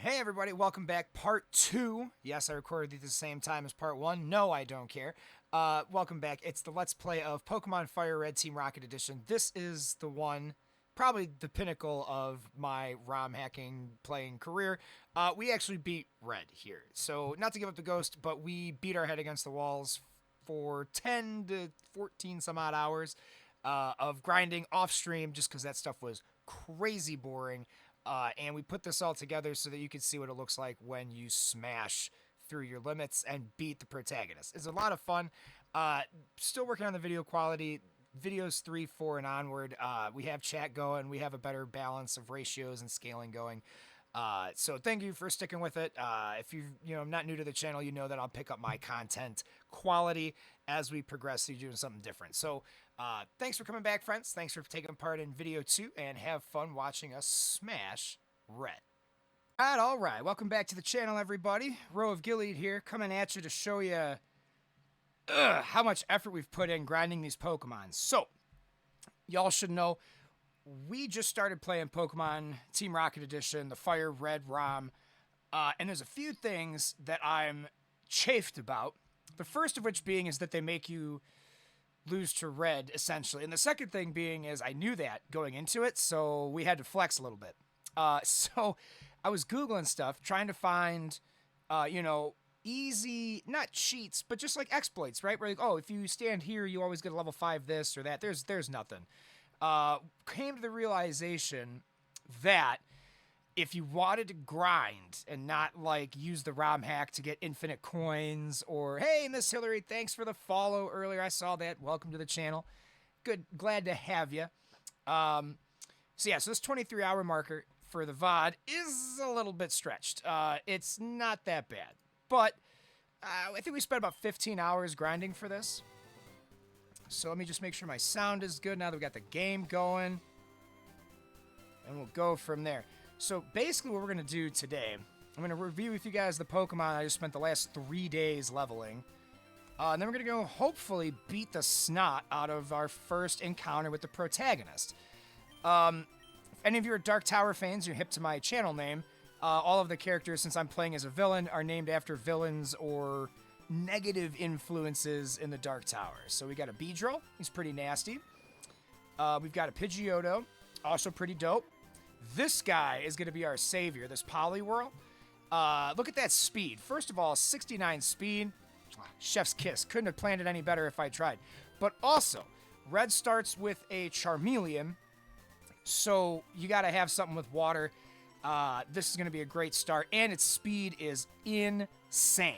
Hey everybody, welcome back. Part 2. Yes, I recorded these at the same time as part 1. No, I don't care. Welcome back. It's the Let's Play of Pokémon Fire Red Team Rocket Edition. This is the one, probably the pinnacle of my ROM hacking playing career. We actually beat Red here. So, not to give up the ghost, but we beat our head against the walls for 10 to 14 some odd hours of grinding off stream just because that stuff was crazy boring. And we put this all together so that you can see what it looks like when you smash through your limits and beat the protagonist. It's a lot of fun. Still working on the video quality. Videos 3, 4, and onward. We have chat going. We have a better balance of ratios and scaling going. So thank you for sticking with it. If you're not new to the channel, you know that I'll pick up my content quality as we progress through doing something different. So thanks for coming back, friends. Thanks for taking part in video 2, and have fun watching us smash Red. All right. Welcome back to the channel, everybody. Row of Gilead here, coming at you to show you how much effort we've put in grinding these Pokemon. So, y'all should know, we just started playing Pokemon Team Rocket Edition, the Fire Red ROM, and there's a few things that I'm chafed about. The first of which being is that they make you lose to Red, essentially. And the second thing being is I knew that going into it, so we had to flex a little bit. So I was Googling stuff, trying to find, easy, not cheats, but just like exploits, right? Where like, oh, if you stand here, you always get a level 5 this or that. There's nothing. Came to the realization that if you wanted to grind and not like use the ROM hack to get infinite coins, or hey, Miss Hillary, thanks for the follow earlier. I saw that. Welcome to the channel. Good, glad to have you. So this 23-hour marker for the VOD is a little bit stretched. It's not that bad, but I think we spent about 15 hours grinding for this. So let me just make sure my sound is good now that we got the game going. And we'll go from there. So basically what we're going to do today, I'm going to review with you guys the Pokemon I just spent the last 3 days leveling. And then we're going to go hopefully beat the snot out of our first encounter with the protagonist. If any of you are Dark Tower fans, you're hip to my channel name. All of the characters, since I'm playing as a villain, are named after villains or negative influences in the Dark Tower. So we got a Beedrill, he's pretty nasty. We've got a Pidgeotto, also pretty dope. This guy is going to be our savior, this Poliwhirl. Look at that speed. First of all, 69 speed. Chef's kiss. Couldn't have planned it any better if I tried. But also, Red starts with a Charmeleon, so you got to have something with water. This is going to be a great start, and its speed is insane.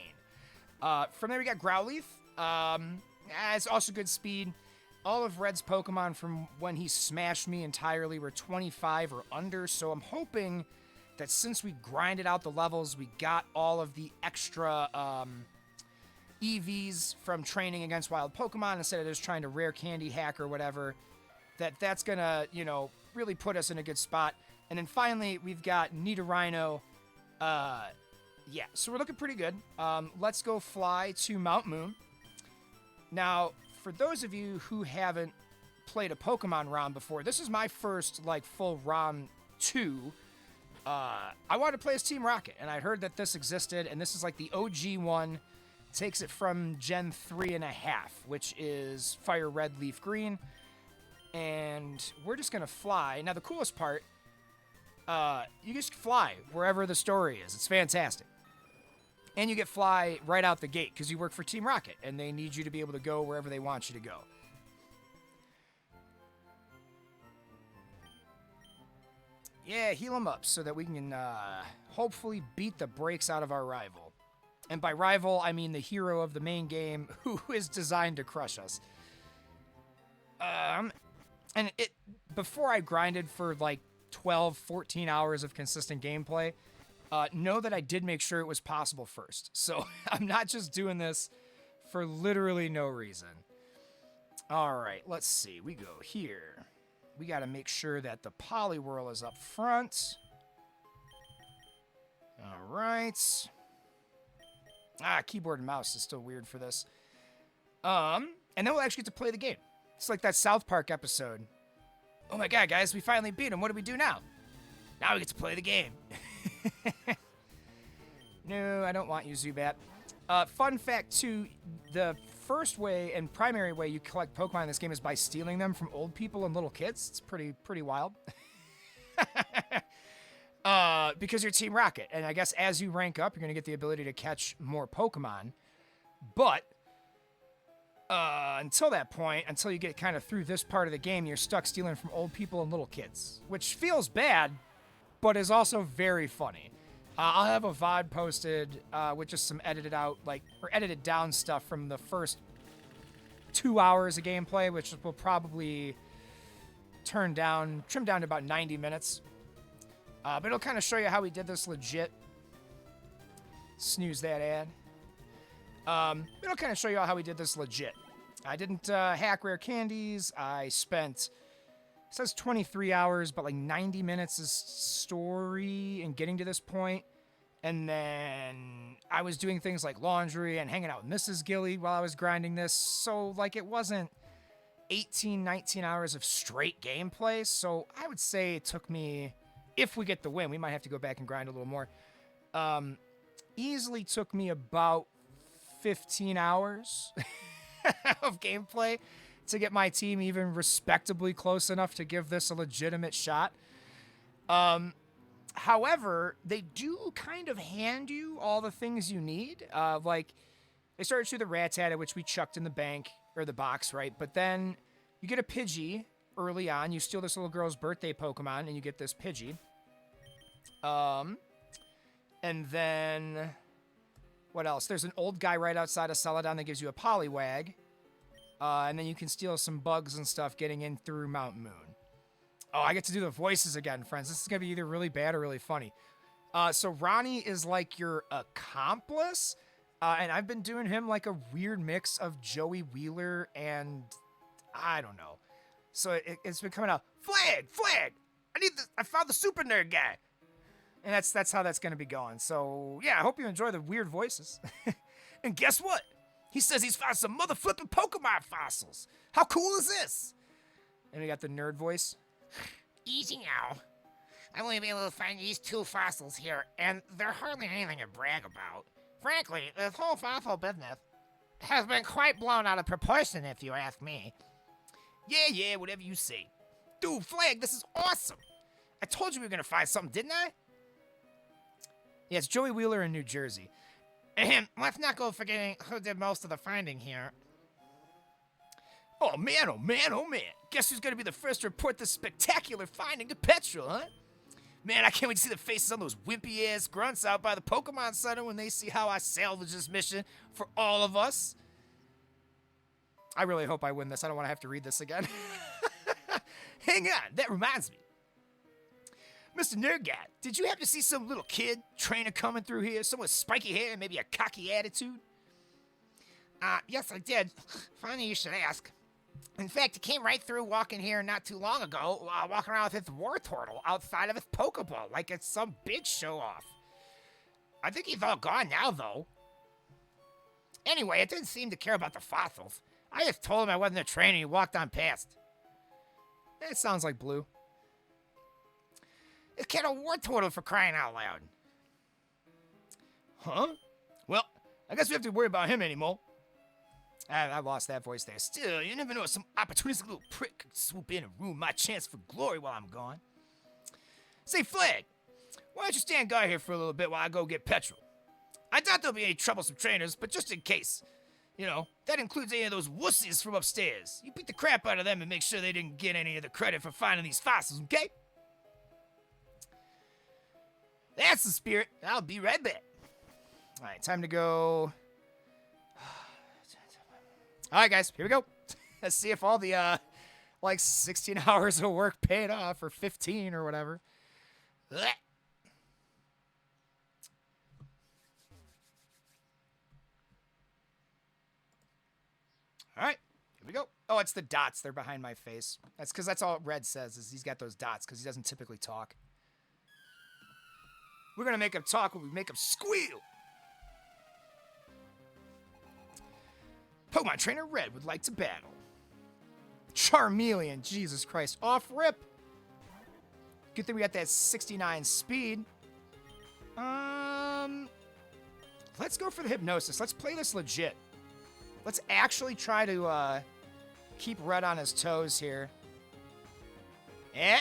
From there, we got Growlithe. It's also good speed. All of Red's Pokemon from when he smashed me entirely were 25 or under, so I'm hoping that since we grinded out the levels, we got all of the extra EVs from training against wild Pokemon instead of just trying to rare candy hack or whatever, that's gonna, really put us in a good spot. And then finally, we've got Nidorino. So we're looking pretty good. Let's go fly to Mount Moon. Now, for those of you who haven't played a Pokemon ROM before, this is my first, full ROM 2. I wanted to play as Team Rocket, and I heard that this existed, and this is, the OG one. Takes it from Gen 3.5, which is Fire Red, Leaf Green. And we're just going to fly. Now, the coolest part, you just fly wherever the story is. It's fantastic. And you get fly right out the gate because you work for Team Rocket, and they need you to be able to go wherever they want you to go. Yeah, heal them up so that we can hopefully beat the brakes out of our rival. And by rival, I mean the hero of the main game who is designed to crush us. Before I grinded for 12, 14 hours of consistent gameplay, know that I did make sure it was possible first. So I'm not just doing this for literally no reason. All right, let's see. We go here. We got to make sure that the Poliwhirl is up front. All right. Keyboard and mouse is still weird for this. And then we'll actually get to play the game. It's like that South Park episode. Oh my god, guys, we finally beat him. What do we do now? Now we get to play the game. No, I don't want you, Zubat. Fun fact, too, the first way and primary way you collect Pokemon in this game is by stealing them from old people and little kids. It's pretty wild. Because you're Team Rocket. And I guess as you rank up, you're going to get the ability to catch more Pokemon. But until that point, until you get kind of through this part of the game, you're stuck stealing from old people and little kids. Which feels bad, but is also very funny. I'll have a VOD posted with just some edited down stuff from the first 2 hours of gameplay, which will probably trim down to about 90 minutes. But it'll kind of show you how we did this legit. Snooze that ad. It'll kind of show you how we did this legit. I didn't hack rare candies. I spent, it says 23 hours, but like 90 minutes is story and getting to this point. And then I was doing things like laundry and hanging out with Mrs. Gilly while I was grinding this. So like it wasn't 18, 19 hours of straight gameplay. So I would say it took me, if we get the win, we might have to go back and grind a little more. Easily took me about 15 hours of gameplay to get my team even respectably close enough to give this a legitimate shot. However, they do kind of hand you all the things you need. Like, they started you the Rattata, which we chucked in the bank, or the box, right? But then you get a Pidgey early on. You steal this little girl's birthday Pokemon, and you get this Pidgey. And then, what else? There's an old guy right outside of Celadon that gives you a Poliwag. And then you can steal some bugs and stuff getting in through Mount Moon. Oh, I get to do the voices again, friends. This is going to be either really bad or really funny. So Ronnie is like your accomplice. And I've been doing him like a weird mix of Joey Wheeler and I don't know. So it's been coming out, Flagg! I found the super nerd guy. And that's how that's going to be going. So, yeah, I hope you enjoy the weird voices. And guess what? He says he's found some mother-flipping Pokemon fossils. How cool is this? And we got the nerd voice. Easy now. I've only been able to find these 2 fossils here, and they're hardly anything to brag about. Frankly, this whole fossil business has been quite blown out of proportion, if you ask me. Yeah, whatever you say. Dude, Flagg, this is awesome. I told you we were going to find something, didn't I? Yeah, it's Joey Wheeler in New Jersey. Ahem, let's not go forgetting who did most of the finding here. Oh man. Guess who's going to be the first to report this spectacular finding to Petrol, huh? Man, I can't wait to see the faces on those wimpy-ass grunts out by the Pokemon Center when they see how I salvage this mission for all of us. I really hope I win this. I don't want to have to read this again. Hang on, that reminds me. Mr. Nerd Guy, did you happen to see some little kid trainer coming through here? Someone with spiky hair and maybe a cocky attitude? Yes, I did. Funny you should ask. In fact, he came right through walking here not too long ago, walking around with his Wartortle outside of his Pokeball, like it's some big show-off. I think he's all gone now, though. Anyway, it didn't seem to care about the fossils. I just told him I wasn't a trainer and he walked on past. It sounds like Blue. This kid a Wartortle for crying out loud. Huh? Well, I guess we have to worry about him anymore. I lost that voice there. Still, you never know, some opportunistic little prick could swoop in and ruin my chance for glory while I'm gone. Say, Flagg, why don't you stand guard here for a little bit while I go get Petrol? I doubt there'll be any troublesome trainers, but just in case. You know, that includes any of those wussies from upstairs. You beat the crap out of them and make sure they didn't get any of the credit for finding these fossils, okay? That's the spirit. I'll be right back. All right, time to go. All right, guys, here we go. Let's see if all the, 16 hours of work paid off, or 15 or whatever. All right, here we go. Oh, it's the dots. They're behind my face. That's because that's all Red says, is he's got those dots, because he doesn't typically talk. We're going to make him talk when we make him squeal. Pokemon Trainer Red would like to battle. Charmeleon, Jesus Christ. Off rip. Good thing we got that 69 speed. Let's go for the hypnosis. Let's play this legit. Let's actually try to keep Red on his toes here.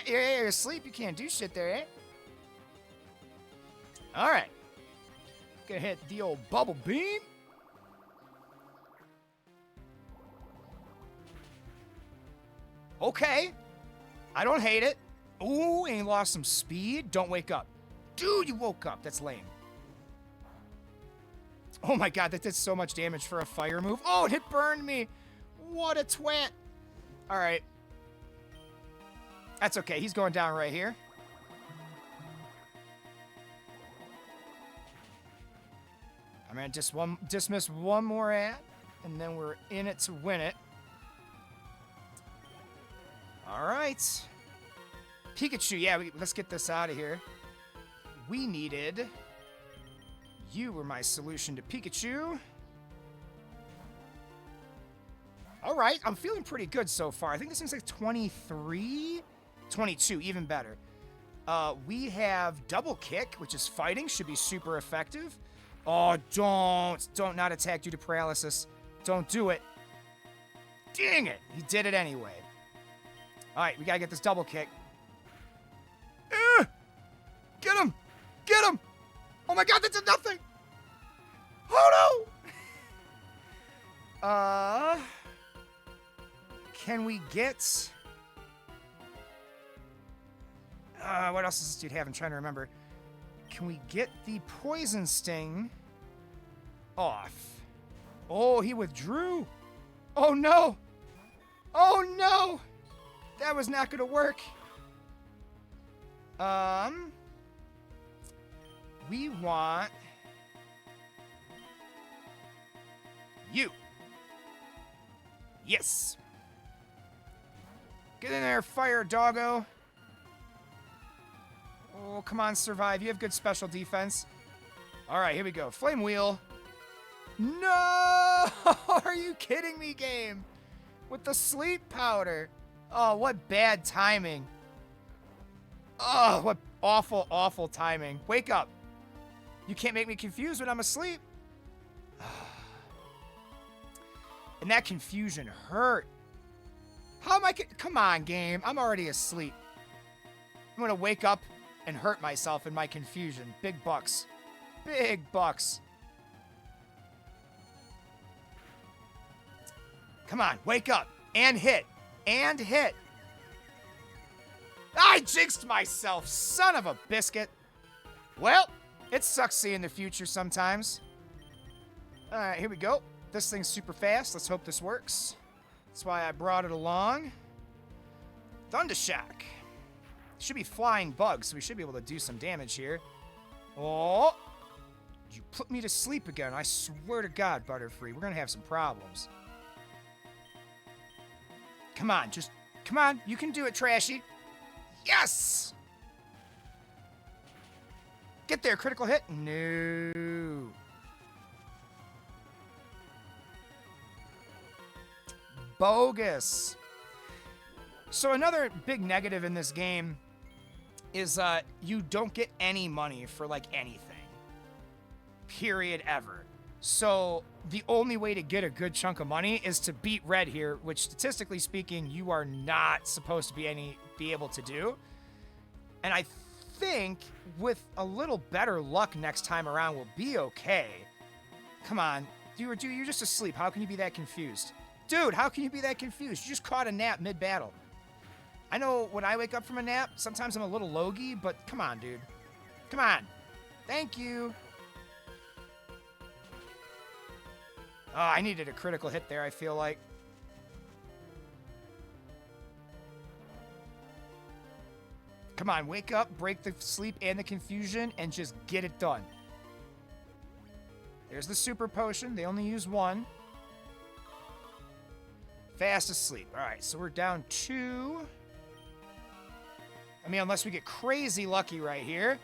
You're asleep. You can't do shit there, eh? All right. Gonna hit the old bubble beam. Okay. I don't hate it. Ooh, and he lost some speed. Don't wake up. Dude, you woke up. That's lame. Oh my god, that did so much damage for a fire move. Oh, and it burned me. What a twat. All right. That's okay. He's going down right here. I'm going to dismiss one more ad, and then we're in it to win it. All right. Pikachu, yeah, let's get this out of here. We needed... You were my solution to Pikachu. All right, I'm feeling pretty good so far. I think this thing's like 23? 22, even better. We have double kick, which is fighting. Should be super effective. Oh, don't not attack due to paralysis. Don't do it. Dang it, he did it anyway. All right, we gotta get this double kick. Get him! Get him! Oh my god, that did nothing! Oh no! Can we get... what else does this dude have? I'm trying to remember. Can we get the poison sting off? Oh, he withdrew. Oh no! Oh no! That was not gonna work. We want... You. Yes. Get in there, fire doggo. Oh, come on, survive. You have good special defense. All right, here we go. Flame wheel. No! Are you kidding me, game? With the sleep powder. Oh, what bad timing. Oh, what awful, awful timing. Wake up. You can't make me confused when I'm asleep. And that confusion hurt. How am I... Come on, game. I'm already asleep. I'm going to wake up and hurt myself in my confusion. Big bucks. Big bucks. Come on, wake up. And hit. And hit. I jinxed myself, son of a biscuit. Well, it sucks seeing the future sometimes. All right, here we go. This thing's super fast. Let's hope this works. That's why I brought it along. Thundershock. Should be flying bugs, so we should be able to do some damage here. Oh! You put me to sleep again. I swear to God, Butterfree, we're going to have some problems. Come on, just... Come on, you can do it, Trashy. Yes! Get there, critical hit. No. Bogus. So another big negative in this game is you don't get any money for, like, anything. Period, ever. So the only way to get a good chunk of money is to beat Red here, which statistically speaking, you are not supposed to be able to do. And I think with a little better luck next time around, we'll be okay. Come on. You're just asleep. How can you be that confused? Dude, how can you be that confused? You just caught a nap mid-battle. I know when I wake up from a nap, sometimes I'm a little logy, but come on, dude. Come on. Thank you. Oh, I needed a critical hit there, I feel like. Come on, wake up, break the sleep and the confusion, and just get it done. There's the super potion. They only use one. Fast asleep. All right, so we're down 2. I mean, unless we get crazy lucky right here.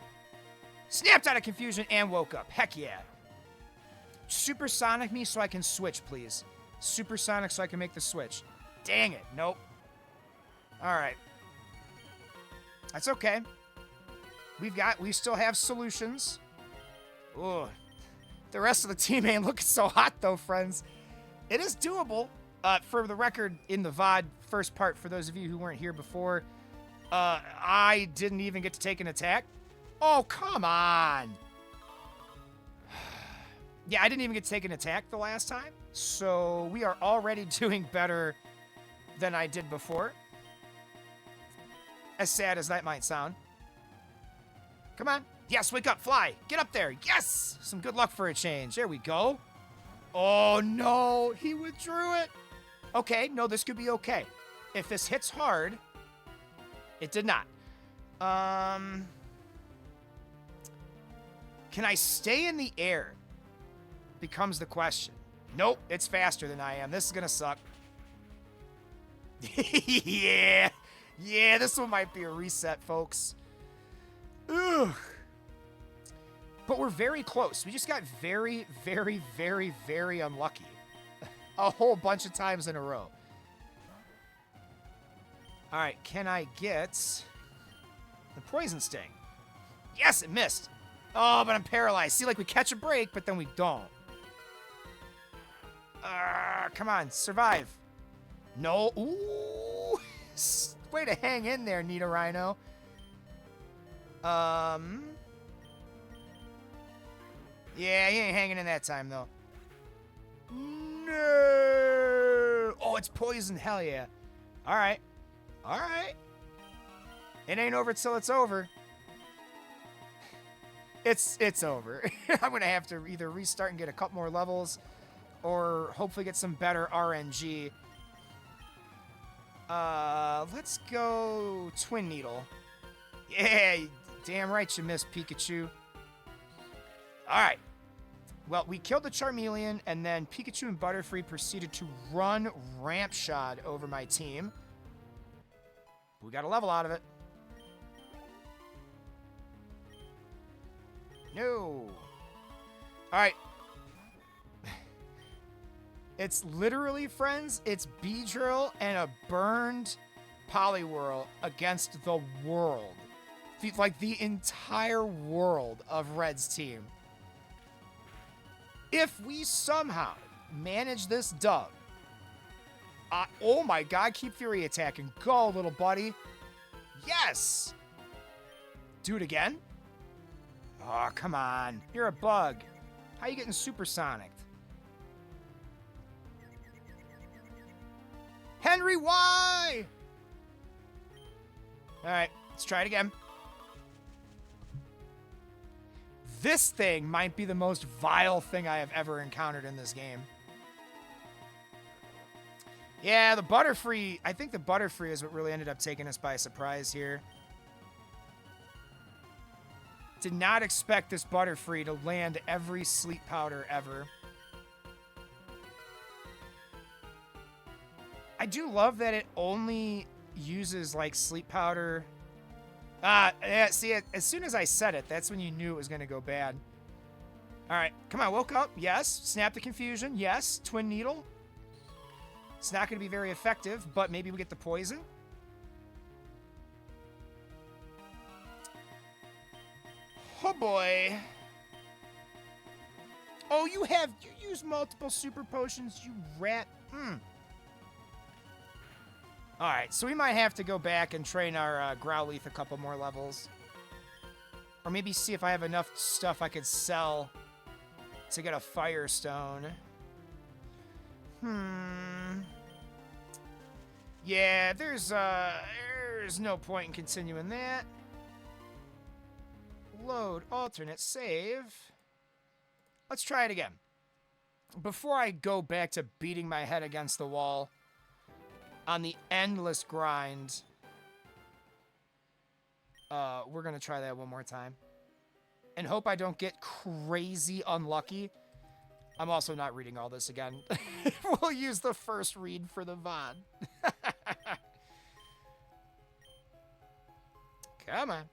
Snapped out of confusion and woke up. Heck yeah. Supersonic me so I can switch, please. Supersonic so I can make the switch. Dang it. Nope. All right. That's okay. We still have solutions. Ugh. The rest of the team ain't looking so hot, though, friends. It is doable. For the record, in the VOD first part, for those of you who weren't here before, I didn't even get to take an attack. Oh, come on. Yeah, I didn't even get to take an attack the last time. So we are already doing better than I did before. As sad as that might sound. Come on. Yes, wake up, fly. Get up there. Yes! Some good luck for a change. There we go. Oh, no. He withdrew it. Okay, no, this could be okay. If this hits hard, it did not. Can I stay in the air? Becomes the question. Nope, it's faster than I am. This is gonna suck. Yeah. Yeah, this one might be a reset, folks. Ugh. But we're very close. We just got very, very, very, very unlucky. A whole bunch of times in a row. All right, can I get the poison sting? Yes, it missed. Oh, but I'm paralyzed. See, like we catch a break, but then we don't. Come on, survive. No. Ooh. Way to hang in there, Nita Rhino. Yeah, he ain't hanging in that time, though. No. Oh, it's poison. Hell yeah. All right. All right. It ain't over till it's over. It's over. I'm going to have to either restart and get a couple more levels or hopefully get some better RNG. Let's go Twin Needle. Yeah, damn right you missed, Pikachu. All right. Well, we killed the Charmeleon, and then Pikachu and Butterfree proceeded to run Ramp Shot over my team. We got a level out of it. No. All right. It's literally, friends, it's Beedrill and a burned Poliwhirl against the world. Like the entire world of Red's team. If we somehow manage this dub, oh my god, keep Fury attacking. Go, little buddy. Yes! Do it again? Oh, come on. You're a bug. How you getting supersonic? Henry, why? All right, let's try it again. This thing might be the most vile thing I have ever encountered in this game. Yeah, the Butterfree, I think the Butterfree is what really ended up taking us by surprise here. Did not expect this Butterfree to land every sleep powder ever. I do love that it only uses like sleep powder. Yeah, see, as soon as I said it, that's when you knew it was going to go bad. All right, come on, woke up. Yes, snap the confusion. Yes, Twin Needle. It's not going to be very effective, but maybe we get the poison. Oh boy. Oh, you use multiple super potions, you rat. Alright, so we might have to go back and train our Growlithe a couple more levels. Or maybe see if I have enough stuff I could sell to get a Firestone. Yeah, there's no point in continuing that. Load, alternate, save. Let's try it again. Before I go back to beating my head against the wall on the endless grind, we're going to try that one more time. And hope I don't get crazy unlucky. I'm also not reading all this again. We'll use the first read for the VOD. Come on.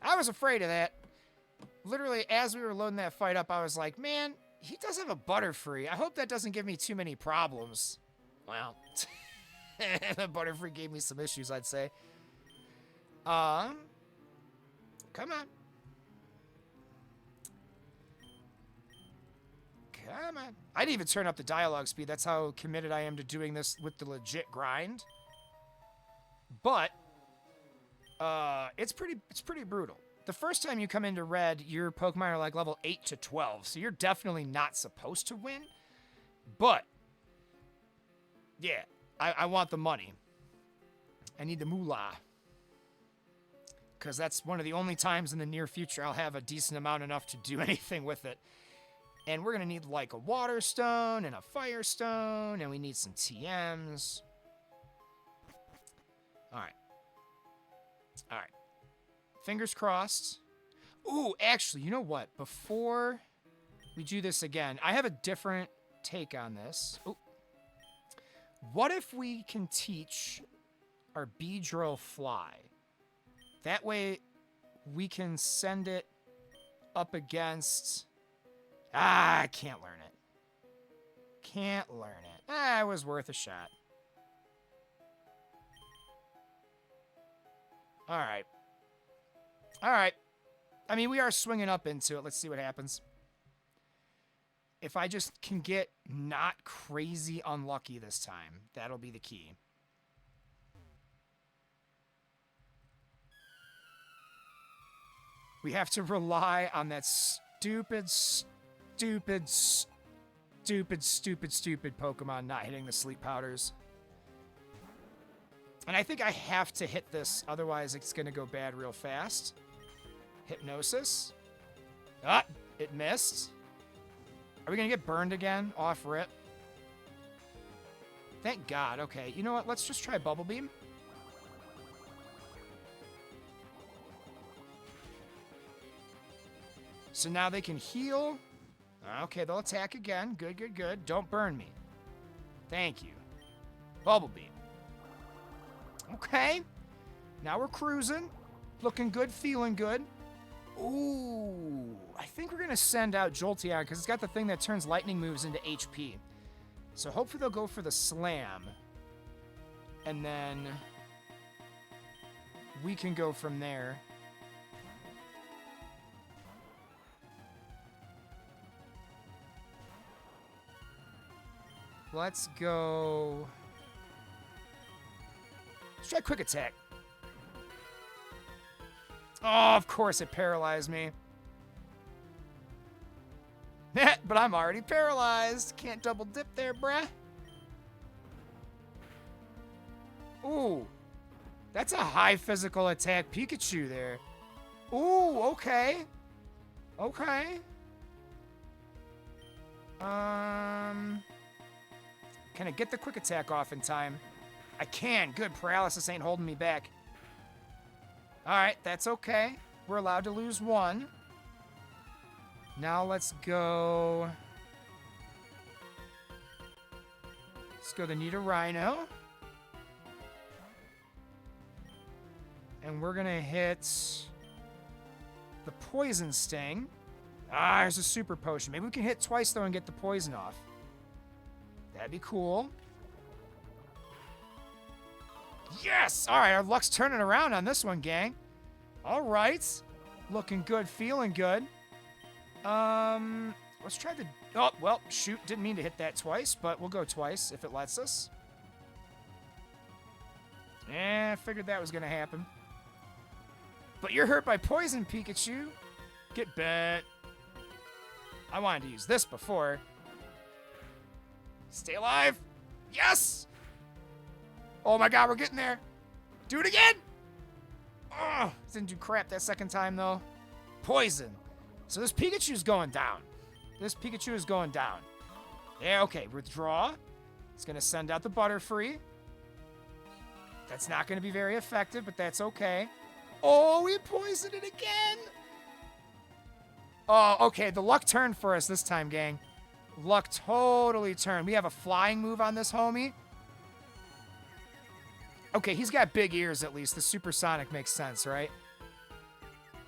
I was afraid of that. Literally, as we were loading that fight up, I was like, man, he does have a Butterfree. I hope that doesn't give me too many problems. Well, the Butterfree gave me some issues, I'd say. Come on. Come on. I'd even turn up the dialogue speed. That's how committed I am to doing this with the legit grind. But it's pretty brutal. The first time you come into Red, your Pokemon are like level 8 to 12, so you're definitely not supposed to win. But yeah, I want the money. I need the moolah. Because that's one of the only times in the near future I'll have a decent amount enough to do anything with it. And we're going to need like a water stone and a fire stone, and we need some TMs. Alright. Alright. Fingers crossed. Ooh, actually, you know what? Before we do this again, I have a different take on this. Ooh. What if we can teach our Beedrill Fly? That way, we can send it up against... I can't learn it. Can't learn it. It was worth a shot. Alright. Alright. I mean, we are swinging up into it. Let's see what happens. If I just can get not crazy unlucky this time, that'll be the key. We have to rely on that stupid Pokemon not hitting the sleep powders. And I think I have to hit this, otherwise it's going to go bad real fast. Hypnosis. Ah, it missed. Are we going to get burned again? Off rip. Thank God. Okay, you know what? Let's just try Bubble Beam. So now they can heal. Okay, they'll attack again. Good, good, good. Don't burn me. Thank you. Bubble Beam. Okay. Now we're cruising. Looking good, feeling good. Ooh. I think we're going to send out Jolteon because it's got the thing that turns lightning moves into HP. So hopefully they'll go for the Slam. And then we can go from there. Let's go... Let's try Quick Attack. Oh, of course it paralyzed me. But I'm already paralyzed. Can't double dip there, bruh. Ooh. That's a high physical attack Pikachu there. Ooh, okay. Okay. Can I get the Quick Attack off in time? I can. Good. Paralysis ain't holding me back. Alright, that's okay. We're allowed to lose one. Now let's go... Let's go the Nidorino. And we're gonna hit... the Poison Sting. Ah, there's a Super Potion. Maybe we can hit twice, though, and get the poison off. That'd be cool. Yes! Alright, our luck's turning around on this one, gang. Alright. Looking good, feeling good. Let's try the... Oh, well, shoot. Didn't mean to hit that twice, but we'll go twice if it lets us. I figured that was going to happen. But you're hurt by poison, Pikachu. Get bent. I wanted to use this before. Stay alive. Yes! Oh my god, we're getting there. Do it again! Oh, didn't do crap that second time, though. Poison. So this Pikachu's going down. This Pikachu is going down. Yeah, okay. Withdraw. It's going to send out the Butterfree. That's not going to be very effective, but that's okay. Oh, we poisoned it again! Oh, okay. The luck turned for us this time, gang. Luck totally turned. We have a flying move on this homie. Okay, he's got big ears at least. The supersonic makes sense, right?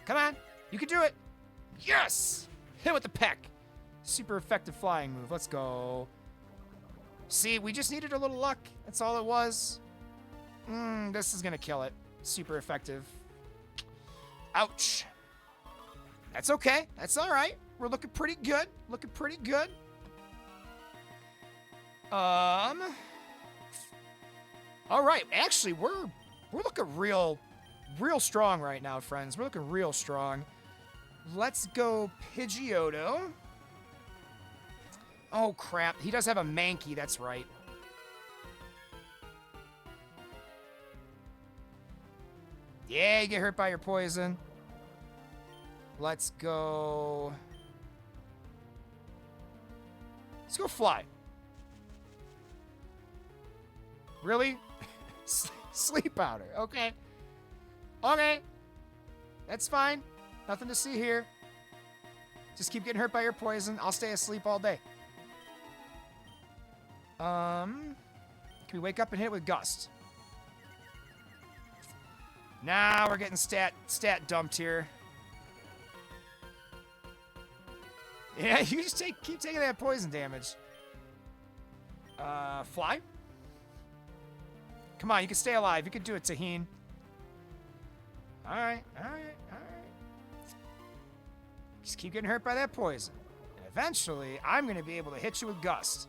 Come on. You can do it. Yes! Hit with the peck. Super effective flying move. Let's go. See, we just needed a little luck. That's all it was. This is going to kill it. Super effective. Ouch. That's okay. That's all right. We're looking pretty good. Looking pretty good. All right. Actually, we're looking real strong right now, friends. We're looking real strong. Let's go Pidgeotto. Oh, crap. He does have a Mankey. That's right. Yeah, you get hurt by your poison. Let's go... Let's go Fly. Really? Sleep Powder. Okay. Okay. That's fine. Nothing to see here. Just keep getting hurt by your poison. I'll stay asleep all day. Can we wake up and hit it with Gust? Nah, we're getting stat dumped here. Yeah, you just keep taking that poison damage. Fly? Come on, you can stay alive. You can do it, Taheen. Alright. Just keep getting hurt by that poison. And eventually, I'm going to be able to hit you with Gust.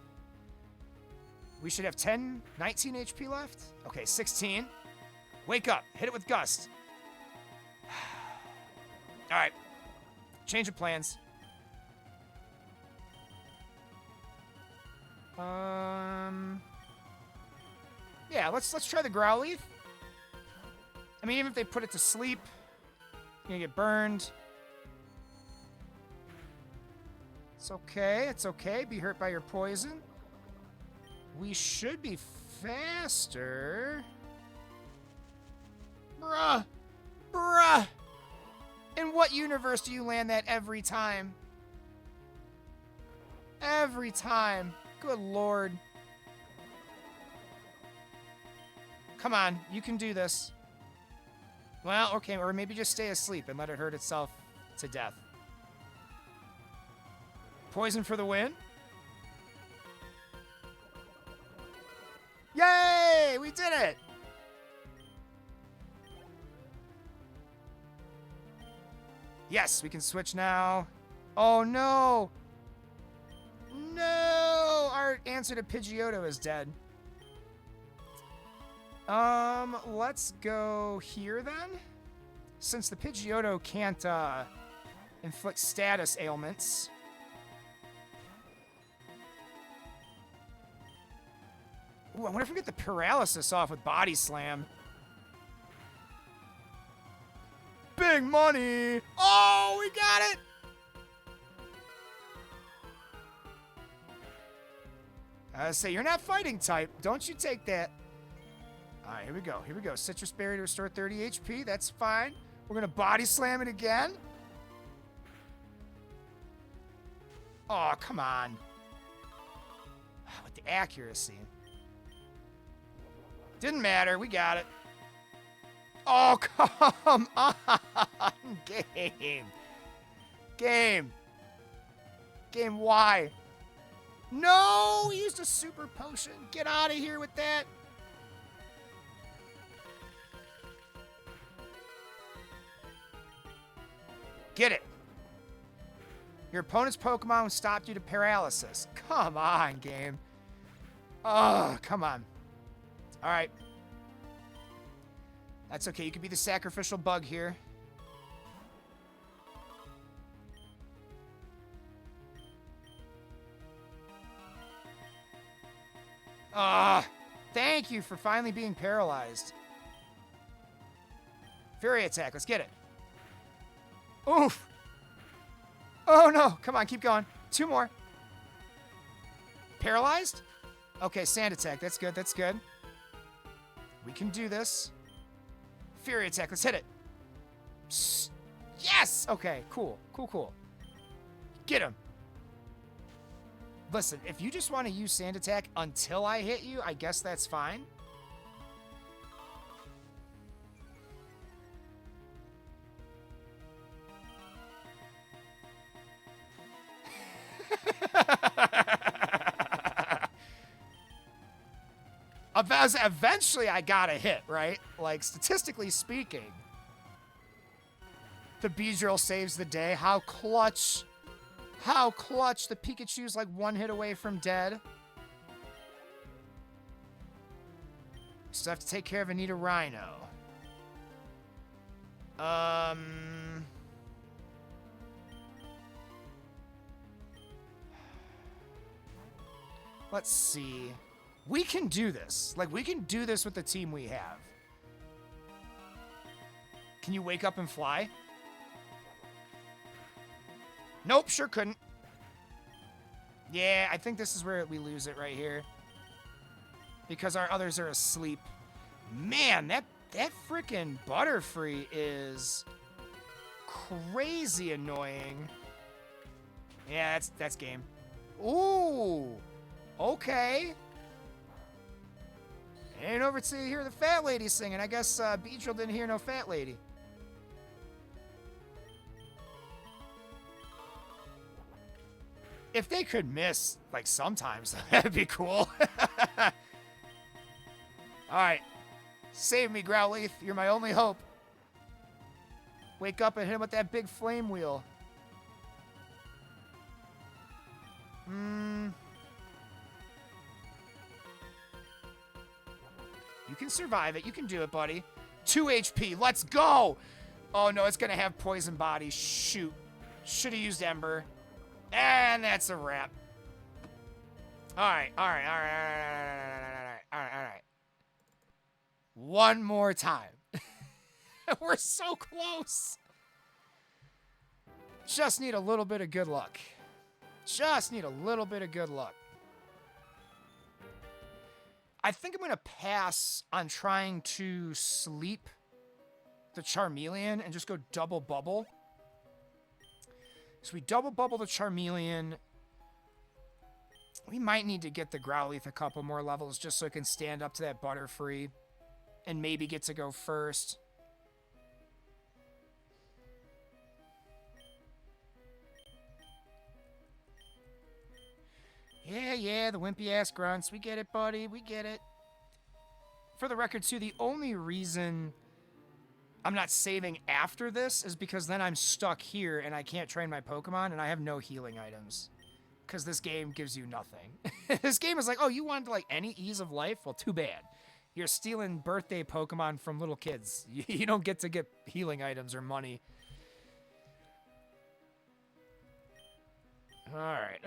We should have 19 HP left. Okay, 16. Wake up. Hit it with Gust. Alright. Change of plans. Yeah, let's try the Growlithe. I mean, even if they put it to sleep, you're gonna get burned. It's okay. It's okay. Be hurt by your poison. We should be faster. Bruh. In what universe do you land that every time? Every time. Good lord. Come on, you can do this. Well, okay, or maybe just stay asleep and let it hurt itself to death. Poison for the win. Yay! We did it! Yes, we can switch now. Oh, no! No! Our answer to Pidgeotto is dead. Let's go here then. Since the Pidgeotto can't, inflict status ailments. Ooh, I wonder if we get the paralysis off with Body Slam. Big money! Oh, we got it! I say, you're not fighting type. Don't you take that. All right, here we go. Here we go. Citrus Berry to restore 30 HP. That's fine. We're going to Body Slam it again. Oh, come on. With the accuracy. Didn't matter. We got it. Oh, come on. Game, why? No, he used a super potion. Get out of here with that. Get it. Your opponent's Pokemon stopped you to paralysis. Come on, game. Oh, come on. All right. That's okay. You could be the sacrificial bug here. Thank you for finally being paralyzed. Fury attack. Let's get it. Oof. Oh, no. Come on. Keep going. 2 more. Paralyzed? Okay, sand attack. That's good. That's good. We can do this. Fury attack. Let's hit it. Yes! Okay, cool. Cool. Get him. Listen, if you just want to use sand attack until I hit you, I guess that's fine. Eventually I gotta hit, right? Like, statistically speaking. The Beedrill saves the day. How clutch. How clutch. The Pikachu's like 1 hit away from dead. Still have to take care of Anita Rhino. Let's see. We can do this. Like, we can do this with the team we have. Can you wake up and fly? Nope, sure couldn't. Yeah, I think this is where we lose it right here. Because our others are asleep. Man, that frickin' Butterfree is crazy annoying. Yeah, that's game. Ooh, okay. Ain't over to hear the fat lady singing. I guess Beedrill didn't hear no fat lady. If they could miss, like, sometimes, that'd be cool. Alright. Save me, Growlithe. You're my only hope. Wake up and hit him with that big flame wheel. You can survive it. You can do it, buddy. 2 HP. Let's go! Oh, no, it's going to have Poison Body. Shoot. Should have used Ember. And that's a wrap. Alright. One more time. We're so close. Just need a little bit of good luck. Just need a little bit of good luck. I think I'm going to pass on trying to sleep the Charmeleon and just go double bubble. So we double bubble the Charmeleon. We might need to get the Growlithe a couple more levels just so it can stand up to that Butterfree and maybe get to go first. Yeah, the wimpy-ass grunts. We get it, buddy. We get it. For the record, too, the only reason I'm not saving after this is because then I'm stuck here and I can't train my Pokemon and I have no healing items. Because this game gives you nothing. This game is like, oh, you wanted like any ease of life? Well, too bad. You're stealing birthday Pokemon from little kids. You don't get to get healing items or money. Alright.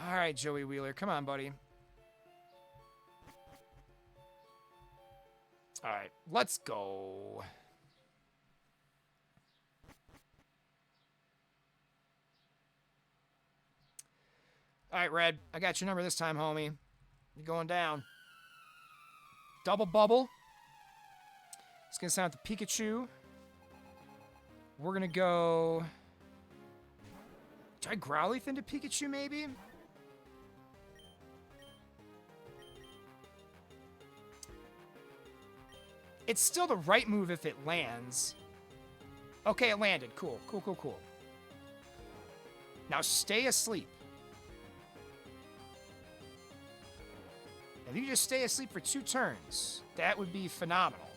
Alright, Joey Wheeler. Come on, buddy. Alright, let's go. Alright, Red. I got your number this time, homie. You're going down. Double bubble. It's going to sound out the Pikachu. We're going to go... Try Growlithe into Pikachu, maybe? It's still the right move if it lands. Okay, it landed. Cool. Now stay asleep. If you just stay asleep for 2 turns, that would be phenomenal.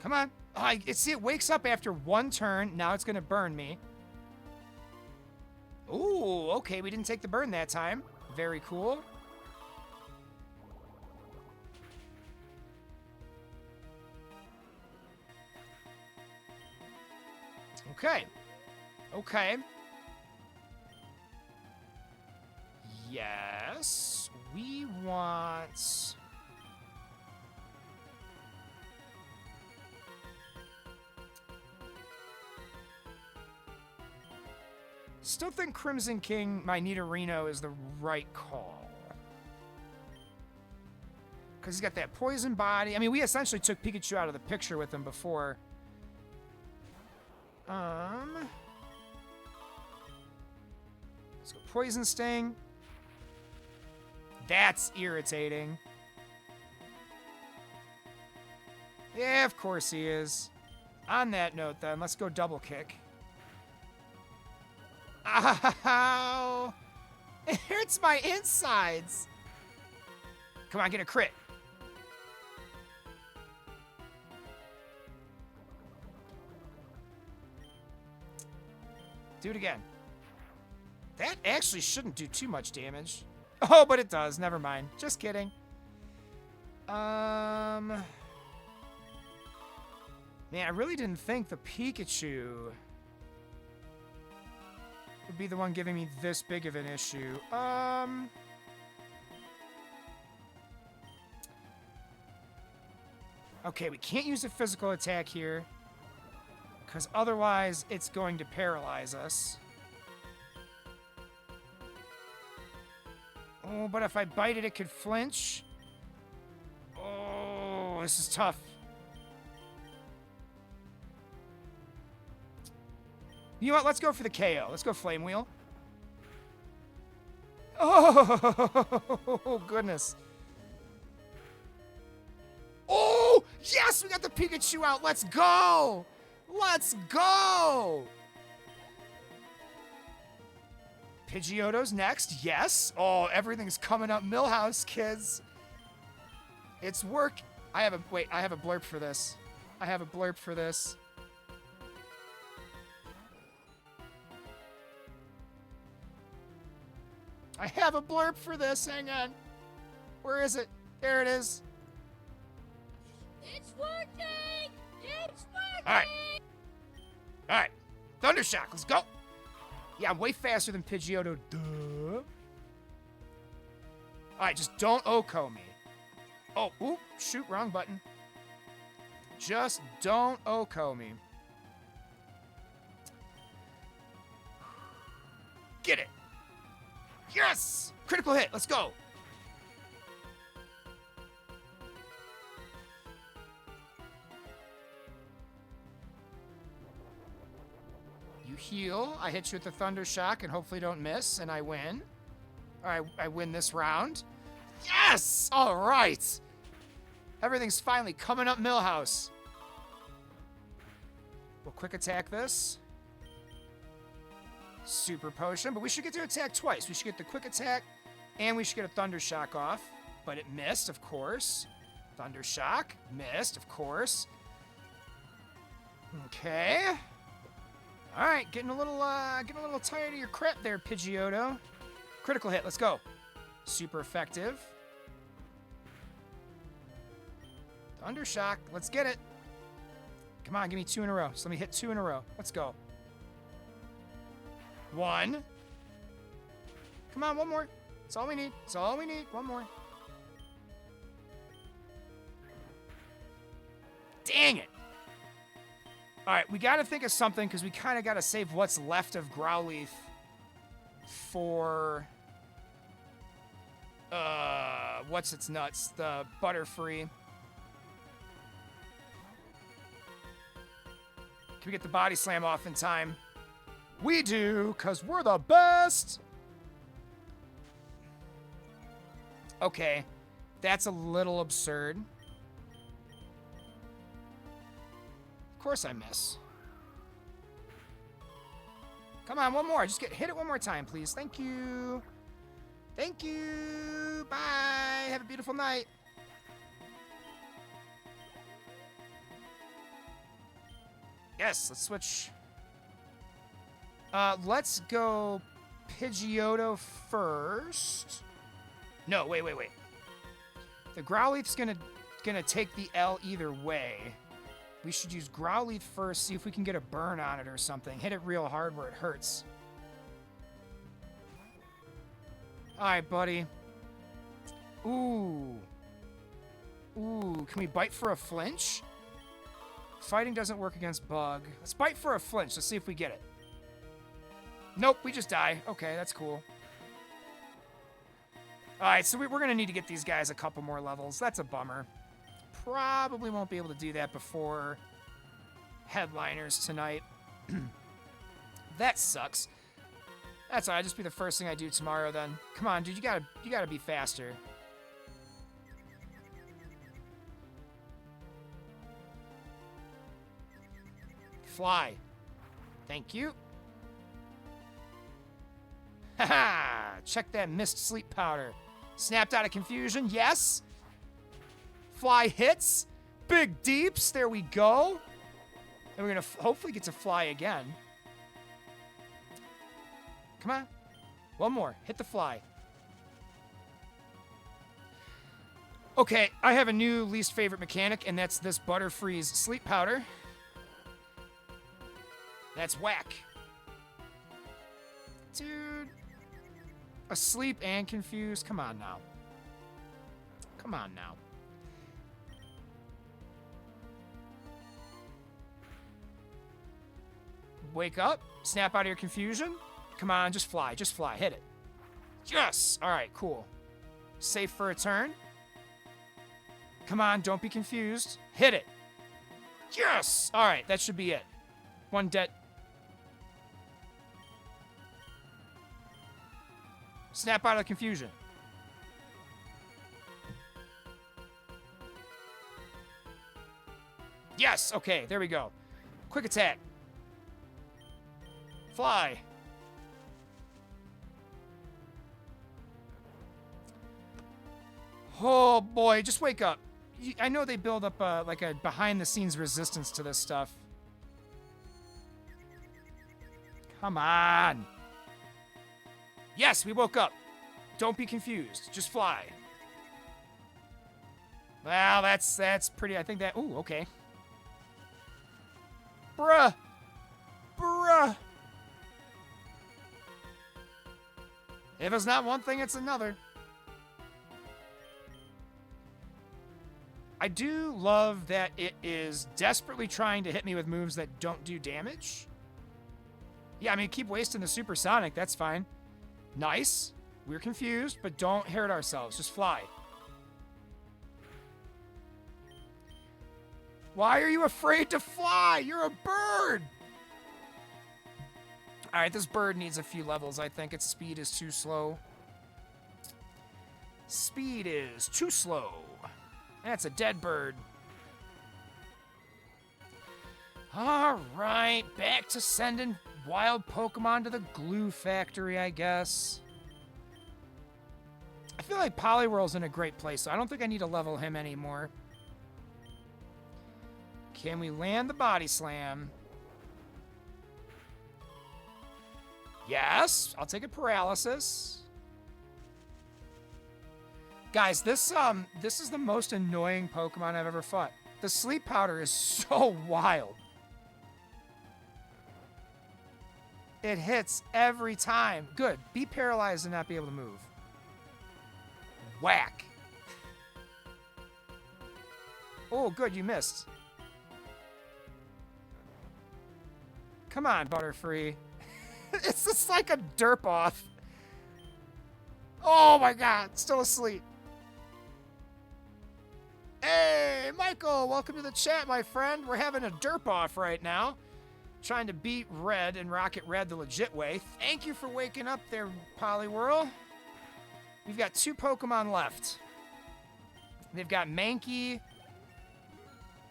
Come on. Oh, see, it wakes up after 1 turn. Now it's going to burn me. Ooh, okay, we didn't take the burn that time. Very cool. Okay. Yes, we want... Still think Crimson King, my Nidorino, is the right call. Because he's got that poison body. I mean, we essentially took Pikachu out of the picture with him before. Let's go Poison Sting. That's irritating. Yeah, of course he is. On that note, then, let's go Double Kick. Ow! It hurts my insides. Come on, get a crit. Do it again. That actually shouldn't do too much damage. Oh, but it does. Never mind. Just kidding. Man, I really didn't think the Pikachu would be the one giving me this big of an issue. Okay, we can't use a physical attack here, because otherwise it's going to paralyze us. Oh, but if I bite it, it could flinch. Oh, this is tough. You know what? Let's go for the KO. Let's go Flame Wheel. Oh, goodness. Oh, yes! We got the Pikachu out. Let's go! Let's go! Pidgeotto's next. Yes. Oh, everything's coming up Millhouse, kids. It's work. I have a blurb for this. I have a blurb for this. I have a blurb for this. Hang on. Where is it? There it is. It's working! It's working! All right. All right. Thundershock. Let's go. Yeah, I'm way faster than Pidgeotto. Duh. All right, just don't Oko me. Oh, oop, shoot, wrong button. Just don't Oko me. Get it. Yes! Critical hit. Let's go. You heal. I hit you with the Thunder Shock and hopefully don't miss, and I win. All right, I win this round. Yes! All right. Everything's finally coming up Millhouse. We'll quick attack this. Super Potion, but we should get to attack twice. We should get the quick attack, and we should get a Thunder Shock off. But it missed, of course. Thunder Shock. Missed, of course. Okay. All right, getting a little tired of your crap there, Pidgeotto. Critical hit, let's go. Super effective. Thunder Shock, let's get it. Come on, give me 2 in a row. So let me hit 2 in a row. Let's go. 1. Come on, one more. That's all we need. That's all we need. One more. Dang it. All right, we got to think of something because we kind of got to save what's left of Growlithe for, what's its nuts? The Butterfree. Can we get the Body Slam off in time? We do, because we're the best. Okay, that's a little absurd. Of course I miss. Come on, one more. Just hit it one more time, please. Thank you. Thank you. Bye. Have a beautiful night. Yes, let's switch. Let's go Pidgeotto first. No, wait. The Growlithe's gonna take the L either way. We should use Growlithe first, see if we can get a burn on it or something. Hit it real hard where it hurts. Alright, buddy. Ooh. Ooh, can we bite for a flinch? Fighting doesn't work against Bug. Let's bite for a flinch. Let's see if we get it. Nope, we just die. Okay, that's cool. Alright, so we're going to need to get these guys a couple more levels. That's a bummer. Probably won't be able to do that before Headliners tonight. That sucks. That's alright, just be the first thing I do tomorrow then. Come on, dude, you gotta be faster. Fly. Thank you. Haha! Check that mist sleep powder. Snapped out of confusion, yes. Fly hits. Big deeps, there we go. And we're gonna hopefully get to fly again. Come on. One more. Hit the fly. Okay, I have a new least favorite mechanic, and that's this Butterfreeze sleep powder. That's whack. Dude. Asleep and confused. Come on now. Come on now. Wake up. Snap out of your confusion. Come on, just fly. Just fly. Hit it. Yes! Alright, cool. Safe for a turn. Come on, don't be confused. Hit it. Yes! Alright, that should be it. One dead. Snap out of confusion. Yes! Okay, there we go. Quick attack. Fly. Oh boy, just wake up. I know they build up like a behind-the-scenes resistance to this stuff. Come on. Yes, we woke up. Don't be confused. Just fly. Well, that's pretty. I think that. Ooh, okay. Bruh. Bruh. If it's not one thing, it's another. I do love that it is desperately trying to hit me with moves that don't do damage. Yeah, I mean, keep wasting the supersonic. That's fine. Nice. We're confused, but don't hurt ourselves. Just fly. Why are you afraid to fly? You're a bird. All right, this bird needs a few levels, I think. Its speed is too slow. Speed is too slow. That's a dead bird. All right, back to sending wild Pokemon to the glue factory, I guess. I feel like Poliwhirl's in a great place, so I don't think I need to level him anymore. Can we land the Body Slam? Yes, I'll take a Paralysis. Guys, this is the most annoying Pokemon I've ever fought. The Sleep Powder is so wild. It hits every time. Good. Be paralyzed and not be able to move. Whack. Oh, good. You missed. Come on, Butterfree. It's just like a derp off. Oh my god. Still asleep. Hey, Michael, welcome to the chat, my friend. We're having a derp off right now. Trying to beat Red and Rocket Red the legit way. Thank you for waking up there, Poliwhirl. We've got 2 Pokemon left. They've got Mankey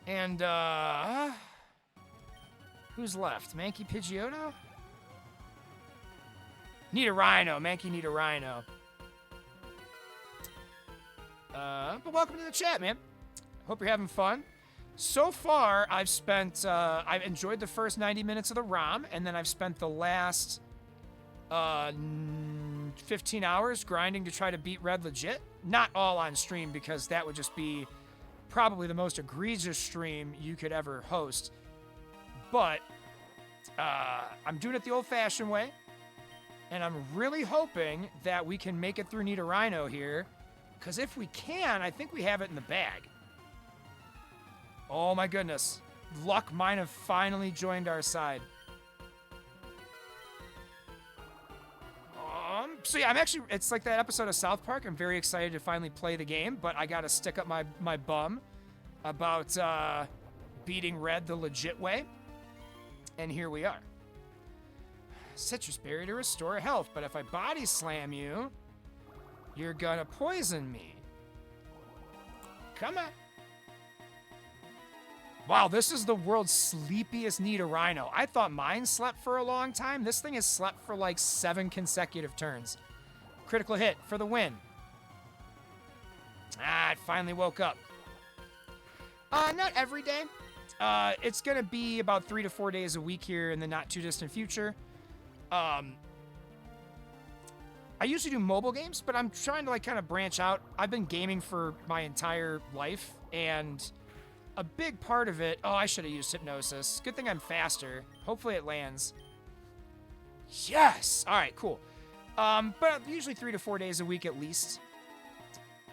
and, who's left? Mankey Pidgeotto? Need a Rhino. Mankey need a Rhino. But welcome to the chat, man. Hope you're having fun. So far, I've enjoyed the first 90 minutes of the ROM, and then I've spent the last 15 hours grinding to try to beat Red legit. Not all on stream, because that would just be probably the most egregious stream you could ever host. But I'm doing it the old-fashioned way, and I'm really hoping that we can make it through Nidorino here, because if we can, I think we have it in the bag. Oh my goodness. Luck might have finally joined our side. So yeah, I'm actually, it's like that episode of South Park. I'm very excited to finally play the game, but I gotta stick up my bum about beating Red the legit way. And here we are. Citrus Berry to restore health, but if I Body Slam you, you're gonna poison me. Come on. Wow, this is the world's sleepiest Nidorino. I thought mine slept for a long time. This thing has slept for like 7 consecutive turns. Critical hit for the win. Ah, it finally woke up. Not every day. It's gonna be about 3 to 4 days a week here in the not too distant future. I usually do mobile games, but I'm trying to like kind of branch out. I've been gaming for my entire life, and a big part of it... Oh, I should have used hypnosis. Good thing I'm faster. Hopefully it lands. Yes! All right, cool. But usually 3 to 4 days a week at least.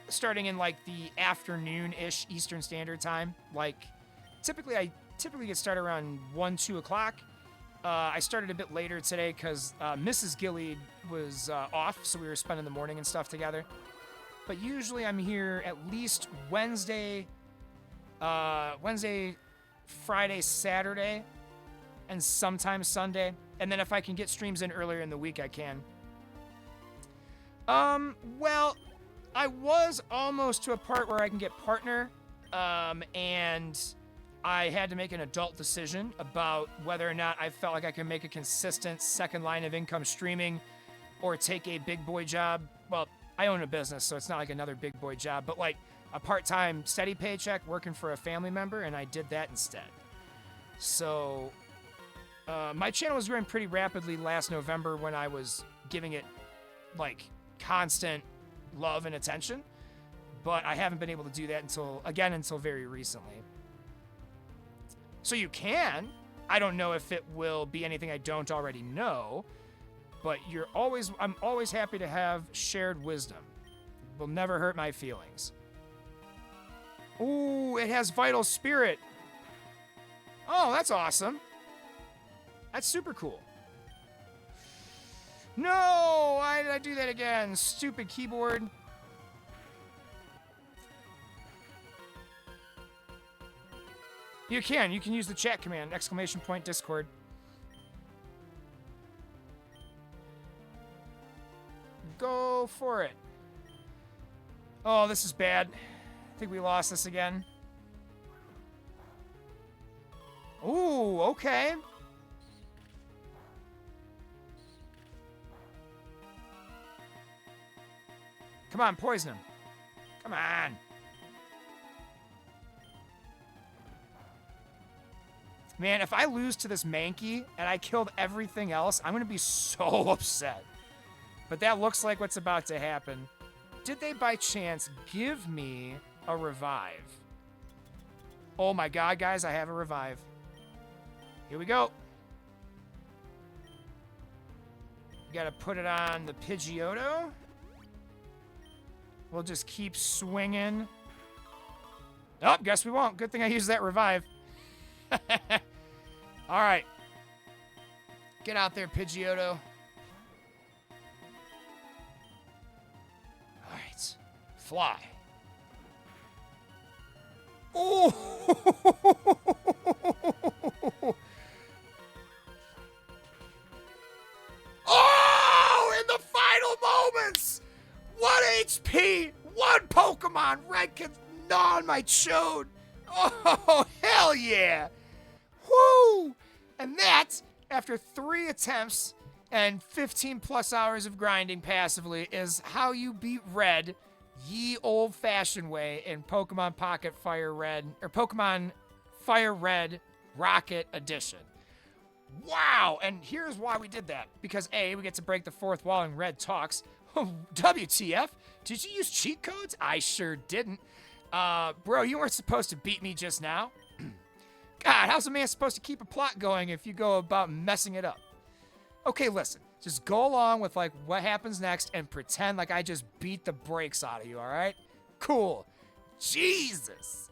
Starting in like the afternoon-ish Eastern Standard Time. Like, I typically get started around 1, 2 o'clock. I started a bit later today because Mrs. Gilead was off, so we were spending the morning and stuff together. But usually I'm here at least Wednesday, Friday, Saturday, and sometimes Sunday. And then if I can get streams in earlier in the week, I can. Well, I was almost to a part where I can get partner, and I had to make an adult decision about whether or not I felt like I could make a consistent second line of income streaming or take a big boy job. Well, I own a business, so it's not like another big boy job, but like a part-time steady paycheck working for a family member, and I did that instead. So, my channel was growing pretty rapidly last November when I was giving it, like, constant love and attention, but I haven't been able to do that until very recently. So you can. I don't know if it will be anything I don't already know, but I'm always happy to have shared wisdom. It will never hurt my feelings. Ooh, it has Vital Spirit. Oh, that's awesome. That's super cool. No! Why did I do that again? Stupid keyboard. You can use the chat command, ! Discord. Go for it. Oh, this is bad. I think we lost this again. Ooh, okay. Come on, poison him. Come on. Man, if I lose to this Mankey and I killed everything else, I'm going to be so upset. But that looks like what's about to happen. Did they by chance give me a revive? Oh my god, guys, I have a revive. Here we go. Gotta put it on the Pidgeotto. We'll just keep swinging. Oh, guess we won't. Good thing I used that revive. All right. Get out there, Pidgeotto. All right. Fly. Oh! Oh! In the final moments! 1 HP! 1 Pokemon Red can gnaw on my chode! Oh, hell yeah! Woo! And that, after 3 attempts and 15 plus hours of grinding passively, is how you beat Red ye old-fashioned way in Pokemon Pocket Fire Red, or Pokemon Fire Red Rocket Edition. Wow! And here's why we did that. Because A, we get to break the 4th wall and Red talks. WTF? Did you use cheat codes? I sure didn't. Bro, you weren't supposed to beat me just now. God, how's a man supposed to keep a plot going if you go about messing it up? Okay, listen. Just go along with, like, what happens next and pretend like I just beat the brakes out of you, all right? Cool. Jesus.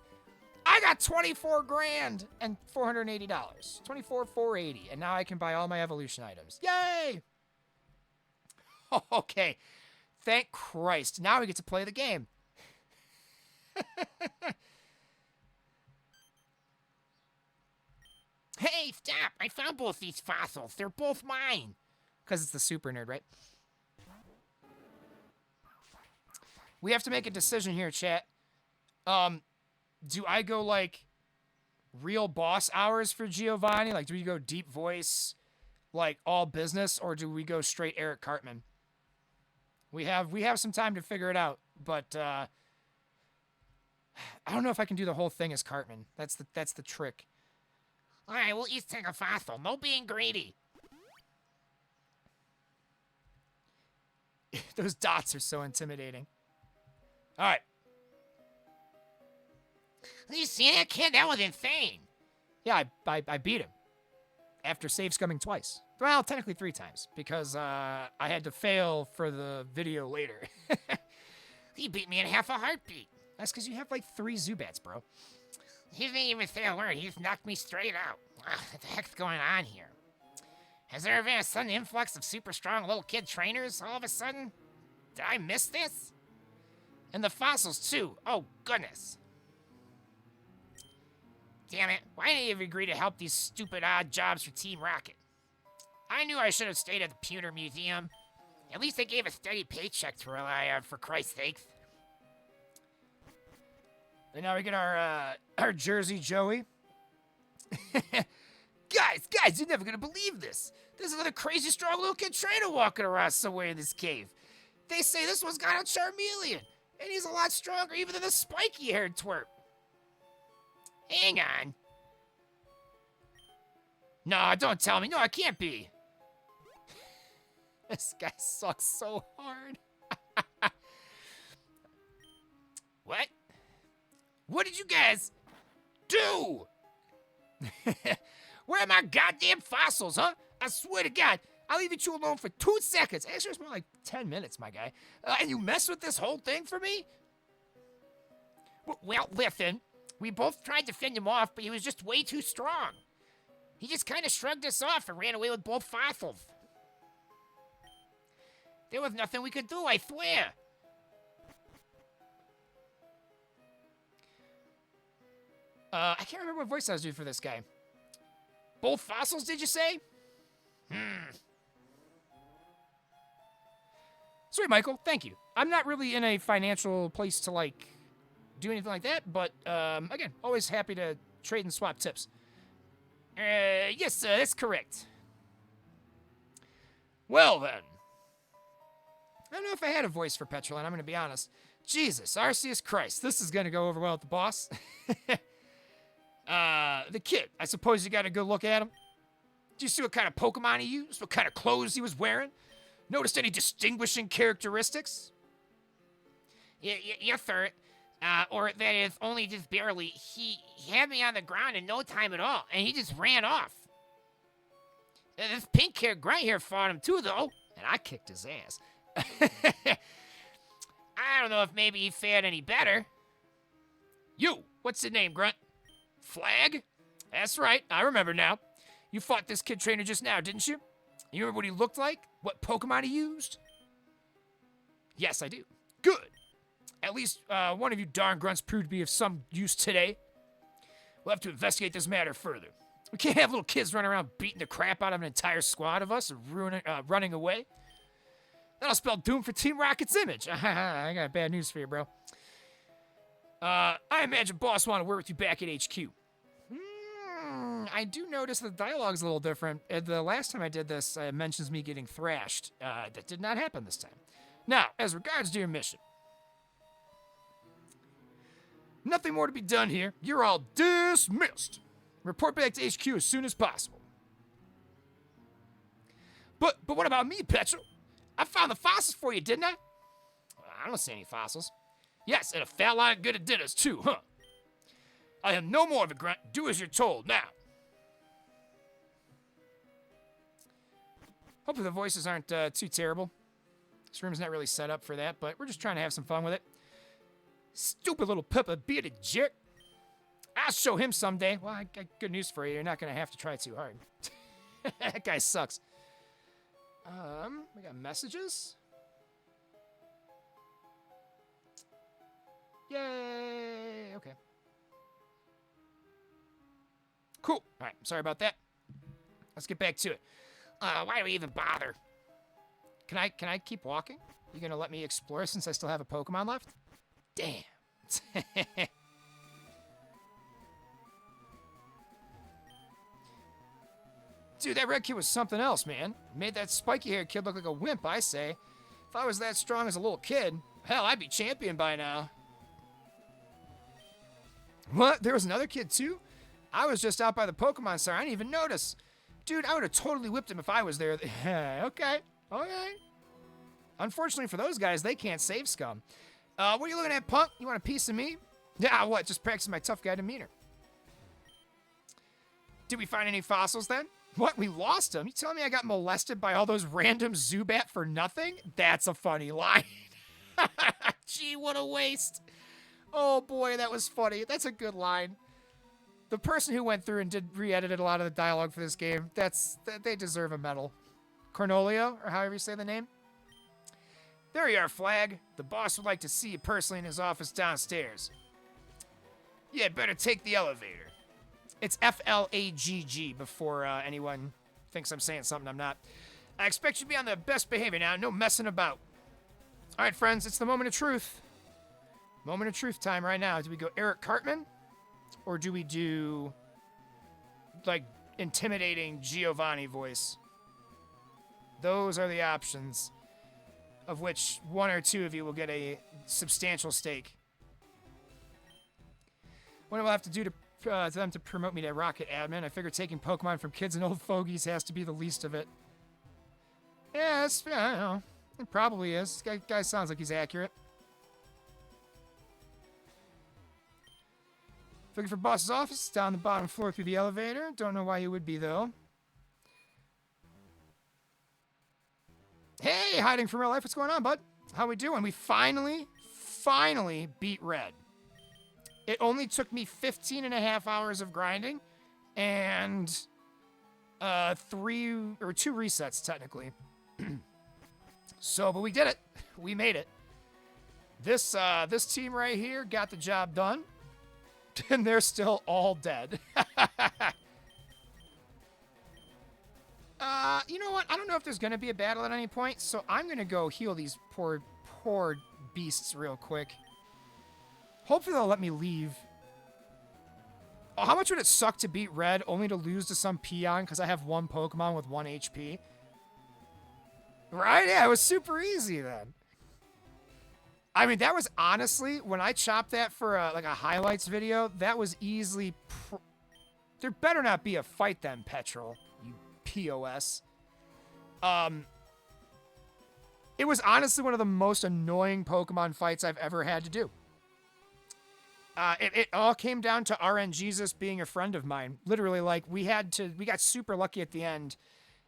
I got 24 grand and $480. 24,480. And now I can buy all my evolution items. Yay! Okay. Thank Christ. Now we get to play the game. Hey, stop! I found both these fossils. They're both mine. Because it's the super nerd, right? We have to make a decision here, chat. Do I go, like, real boss hours for Giovanni? Like, do we go deep voice, like, all business? Or do we go straight Eric Cartman? We have some time to figure it out. But, I don't know if I can do the whole thing as Cartman. That's the trick. All right, we'll each take a fossil. No being greedy. Those dots are so intimidating. All right. You see that kid? That was insane. Yeah, I beat him. After save scumming twice. Well, technically 3 times. Because I had to fail for the video later. He beat me in half a heartbeat. That's because you have like 3 Zubats, bro. He didn't even say a word. He just knocked me straight out. What the heck's going on here? Has there been a sudden influx of super strong little kid trainers all of a sudden? Did I miss this? And the fossils, too. Oh, goodness. Damn it. Why didn't you even agree to help these stupid odd jobs for Team Rocket? I knew I should have stayed at the Pewter Museum. At least they gave a steady paycheck to rely on, for Christ's sakes. And now we get our Jersey Joey. Guys, you're never gonna believe this. There's another crazy strong little kid trainer walking around somewhere in this cave. They say this one's got a Charmeleon, and he's a lot stronger even than the spiky-haired twerp. Hang on. No, don't tell me. No, it can't be. This guy sucks so hard. What? What did you guys do? Where are my goddamn fossils, huh? I swear to God, I'll leave you alone for 2 seconds. Actually, it's more like 10 minutes, my guy. And you mess with this whole thing for me? Well, listen. We both tried to fend him off, but he was just way too strong. He just kind of shrugged us off and ran away with both fossils. There was nothing we could do, I swear. I can't remember what voice I was doing for this guy. Both fossils, did you say? Sweet, Michael. Thank you. I'm not really in a financial place to, like, do anything like that, but, again, always happy to trade and swap tips. Yes, that's correct. Well, then. I don't know if I had a voice for Petroline, I'm going to be honest. Jesus, Arceus Christ, this is going to go over well with the boss. The kid, I suppose you got a good look at him? Did you see what kind of Pokemon he used? What kind of clothes he was wearing? Noticed any distinguishing characteristics? Yes, sir. Or that is, only just barely. He had me on the ground in no time at all, and he just ran off. This pink-haired grunt here fought him too, though, and I kicked his ass. I don't know if maybe he fared any better. You, what's your name, Grunt? Flagg? That's right, I remember now. You fought this kid trainer just now, didn't you? You remember what he looked like? What Pokemon he used? Yes, I do. Good. At least one of you darn grunts proved to be of some use today. We'll have to investigate this matter further. We can't have little kids running around beating the crap out of an entire squad of us and running away. That'll spell doom for Team Rocket's image. I got bad news for you, bro. I imagine Boss want to work with you back at HQ. I do notice the dialogue's a little different. The last time I did this, it mentions me getting thrashed. That did not happen this time. Now, as regards to your mission. Nothing more to be done here. You're all dismissed. Report back to HQ as soon as possible. But what about me, Petrol? I found the fossils for you, didn't I? I don't see any fossils. Yes, and a fat lot of good it did us, too, huh? I have no more of it, Grunt. Do as you're told, now. Hopefully the voices aren't too terrible. This room's not really set up for that, but we're just trying to have some fun with it. Stupid little pepper-bearded jerk. I'll show him someday. Well, I got good news for you. You're not going to have to try too hard. That guy sucks. We got messages. Yay! Okay. Cool. All right. Sorry about that. Let's get back to it. Why do we even bother? Can I keep walking? You gonna let me explore since I still have a Pokemon left? Damn. Dude, that red kid was something else, man. Made that spiky-haired kid look like a wimp, I say. If I was that strong as a little kid, hell, I'd be champion by now. What? There was another kid, too? I was just out by the Pokemon Center. I didn't even notice. Dude, I would have totally whipped him if I was there. Okay. Unfortunately for those guys, they can't save scum. What are you looking at, punk? You want a piece of me? Yeah, what? Just practicing my tough guy demeanor. Did we find any fossils then? What? We lost them? You telling me I got molested by all those random Zubat for nothing? That's a funny line. Gee, what a waste. Oh boy, that was funny. That's a good line. The person who went through and re-edited a lot of the dialogue for this game, they deserve a medal. Cornolio, or however you say the name. There you are, Flagg. The boss would like to see you personally in his office downstairs. Yeah, better take the elevator. It's Flagg before anyone thinks I'm saying something I'm not. I expect you to be on the best behavior now. No messing about. All right, friends, it's the moment of truth. Moment of truth time right now. Do we go Eric Cartman? Or do we do, like, intimidating Giovanni voice? Those are the options, of which one or two of you will get a substantial stake. What do I have to do to them to promote me to Rocket Admin? I figure taking Pokemon from kids and old fogies has to be the least of it. Yes, I don't know. It probably is. This guy sounds like he's accurate. Looking for boss's office, down the bottom floor through the elevator. Don't know why you would be, though. Hey, hiding from real life. What's going on, bud? How we doing? We finally beat Red. It only took me 15 and a half hours of grinding and 2 resets, technically. So, but we did it. We made it. This team right here got the job done. And they're still all dead. You know what? I don't know if there's going to be a battle at any point, so I'm going to go heal these poor beasts real quick. Hopefully they'll let me leave. Oh, how much would it suck to beat Red only to lose to some peon because I have one Pokemon with 1 HP? Right? Yeah, it was super easy then. I mean, that was honestly, when I chopped that for a highlights video, that was easily... There better not be a fight then, Petrol, you POS. It was honestly one of the most annoying Pokemon fights I've ever had to do. It all came down to RNGesus being a friend of mine. Literally, like, we got super lucky at the end.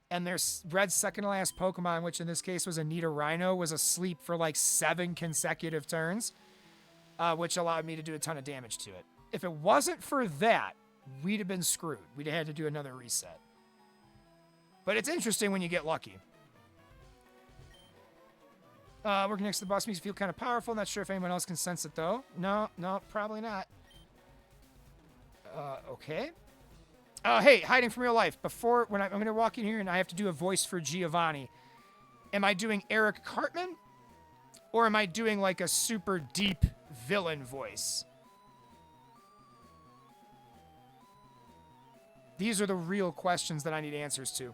And their Red's second to last Pokemon, which in this case was a Nidorino, was asleep for like 7 consecutive turns, which allowed me to do a ton of damage to it. If it wasn't for that, we'd have been screwed. We'd have had to do another reset. But it's interesting when you get lucky. Working next to the boss makes you feel kind of powerful. Not sure if anyone else can sense it, though. No, probably not. Okay. Hey, hiding from real life. When I'm going to walk in here and I have to do a voice for Giovanni. Am I doing Eric Cartman? Or am I doing like a super deep villain voice? These are the real questions that I need answers to.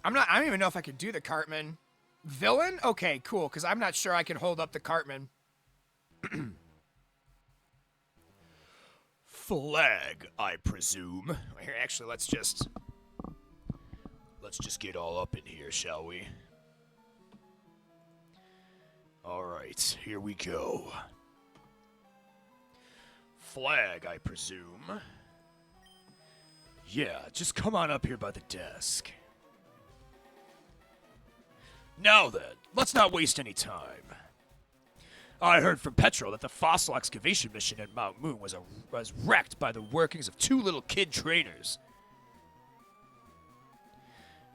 I don't even know if I could do the Cartman. Villain? Okay, cool, because I'm not sure I can hold up the Cartman. Flagg, I presume. Here, actually, let's just get all up in here, shall we? All right, here we go. Flagg, I presume. Yeah, just come on up here by the desk. Now then, let's not waste any time. I heard from Petrol that the fossil excavation mission at Mount Moon was wrecked by the workings of 2 little kid trainers.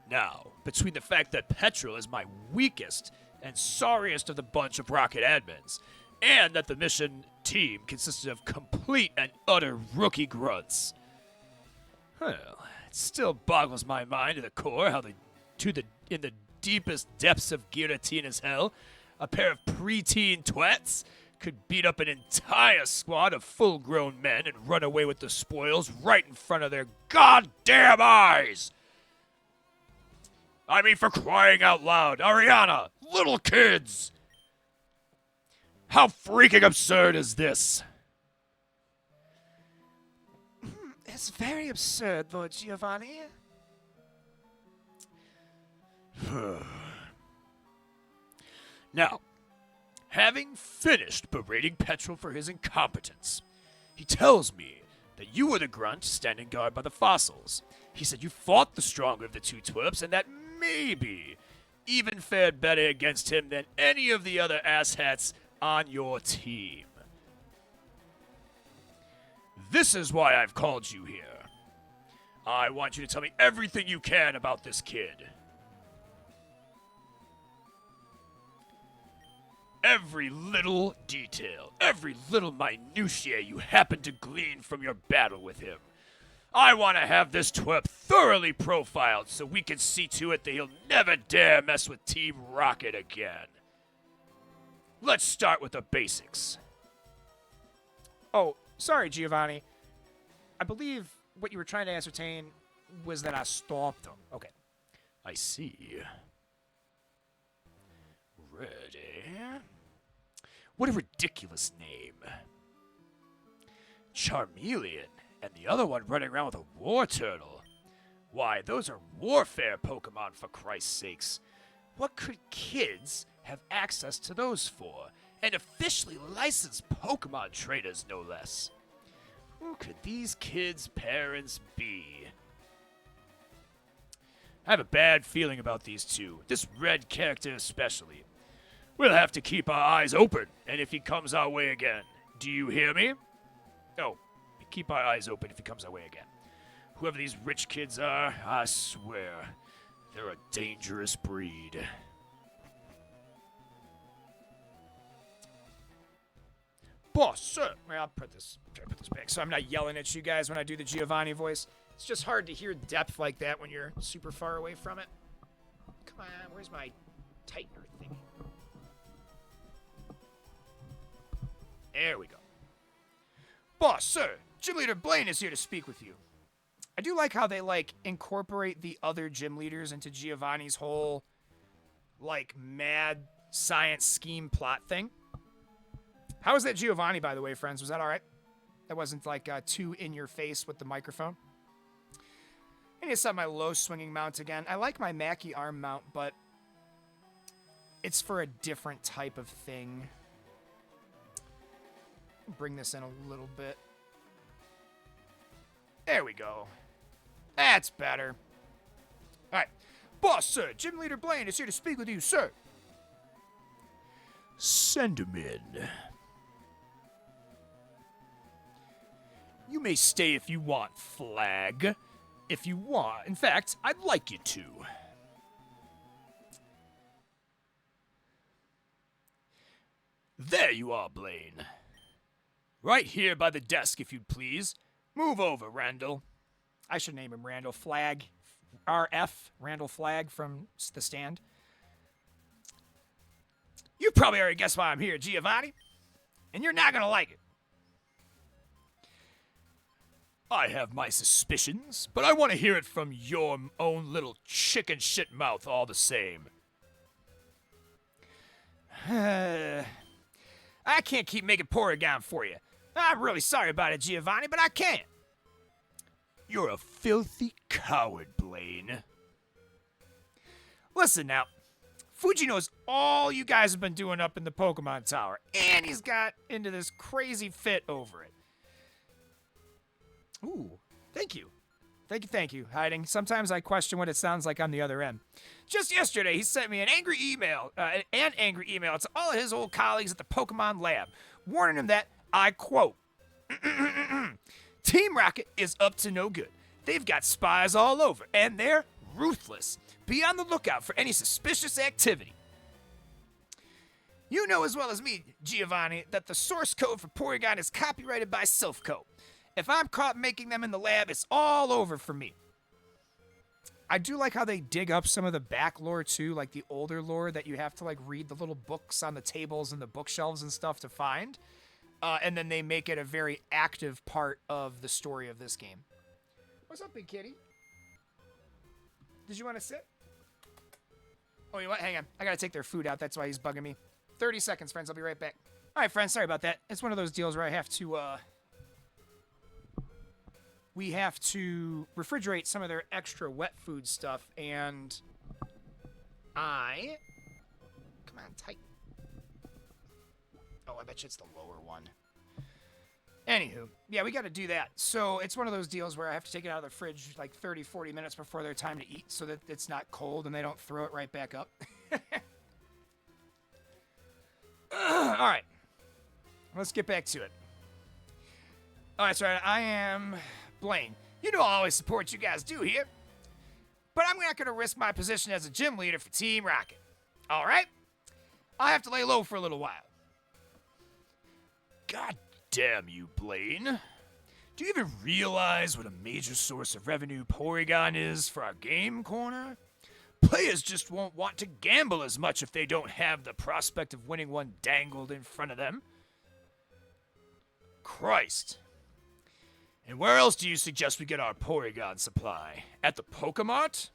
Now, between the fact that Petrol is my weakest and sorriest of the bunch of Rocket admins, and that the mission team consisted of complete and utter rookie grunts, well, it still boggles my mind to the core how in the deepest depths of guillotine as hell, a pair of preteen twats could beat up an entire squad of full-grown men and run away with the spoils right in front of their goddamn eyes. I mean, for crying out loud, Ariana, little kids! How freaking absurd is this? It's very absurd, Lord Giovanni. Now, having finished berating Petrol for his incompetence, he tells me that you were the grunt standing guard by the fossils. He said you fought the stronger of the two twerps and that maybe even fared better against him than any of the other asshats on your team. This is why I've called you here. I want you to tell me everything you can about this kid. Every little detail, every little minutiae you happen to glean from your battle with him. I want to have this twerp thoroughly profiled so we can see to it that he'll never dare mess with Team Rocket again. Let's start with the basics. Oh, sorry, Giovanni. I believe what you were trying to ascertain was that I stopped him. Okay. I see. Ready? What a ridiculous name. Charmeleon, and the other one running around with a war turtle. Why, those are warfare Pokemon, for Christ's sakes. What could kids have access to those for? And officially licensed Pokemon trainers, no less. Who could these kids' parents be? I have a bad feeling about these two, this Red character especially. We'll have to keep our eyes open, and if he comes our way again, do you hear me? Oh, keep our eyes open if he comes our way again. Whoever these rich kids are, I swear, they're a dangerous breed. Boss, sir. Well, I'll put this back so I'm not yelling at you guys when I do the Giovanni voice. It's just hard to hear depth like that when you're super far away from it. Come on, where's my tightener thingy? There we go. Boss, sir, Gym Leader Blaine is here to speak with you. I do like how they, incorporate the other gym leaders into Giovanni's whole, mad science scheme plot thing. How was that Giovanni, by the way, friends? Was that all right? That wasn't, too in your face with the microphone? I need to set my low swinging mount again. I like my Mackie arm mount, but it's for a different type of thing. Bring this in a little bit. There we go. That's better. All right. Boss, sir, Gym Leader Blaine is here to speak with you, sir. Send him in. You may stay if you want, Flagg. If you want. In fact, I'd like you to. There you are, Blaine. Right here by the desk, if you'd please. Move over, Randall. I should name him Randall Flagg. RF, Randall Flagg from The Stand. You probably already guessed why I'm here, Giovanni. And you're not going to like it. I have my suspicions, but I want to hear it from your own little chicken shit mouth all the same. I can't keep making Porygon for you. I'm really sorry about it, Giovanni, but I can't. You're a filthy coward, Blaine. Listen now. Fuji knows all you guys have been doing up in the Pokemon Tower, and he's got into this crazy fit over it. Ooh, thank you. Thank you, Hiding. Sometimes I question what it sounds like on the other end. Just yesterday, he sent me an angry email to all of his old colleagues at the Pokemon Lab, warning him that, I quote, Team Rocket is up to no good. They've got spies all over, and they're ruthless. Be on the lookout for any suspicious activity. You know as well as me, Giovanni, that the source code for Porygon is copyrighted by Silphco. If I'm caught making them in the lab, it's all over for me. I do like how they dig up some of the back lore too, like the older lore that you have to read the little books on the tables and the bookshelves and stuff to find. And then they make it a very active part of the story of this game. What's up, big kitty? Did you want to sit? Oh, you know what? Hang on. I gotta take their food out. That's why he's bugging me. 30 seconds, friends. I'll be right back. All right, friends. Sorry about that. It's one of those deals where I have to, we have to refrigerate some of their extra wet food stuff, and come on, tight. Oh, I bet you it's the lower one. Anywho, yeah, we got to do that. So it's one of those deals where I have to take it out of the fridge like 30, 40 minutes before their time to eat so that it's not cold and they don't throw it right back up. All right. Let's get back to it. All right, so I am Blaine. You know I always support you guys do here. But I'm not going to risk my position as a gym leader for Team Rocket. All right? I'll have to lay low for a little while. God damn you, Blaine. Do you even realize what a major source of revenue Porygon is for our game corner? Players just won't want to gamble as much if they don't have the prospect of winning one dangled in front of them. Christ. And where else do you suggest we get our Porygon supply? At the Pokemart?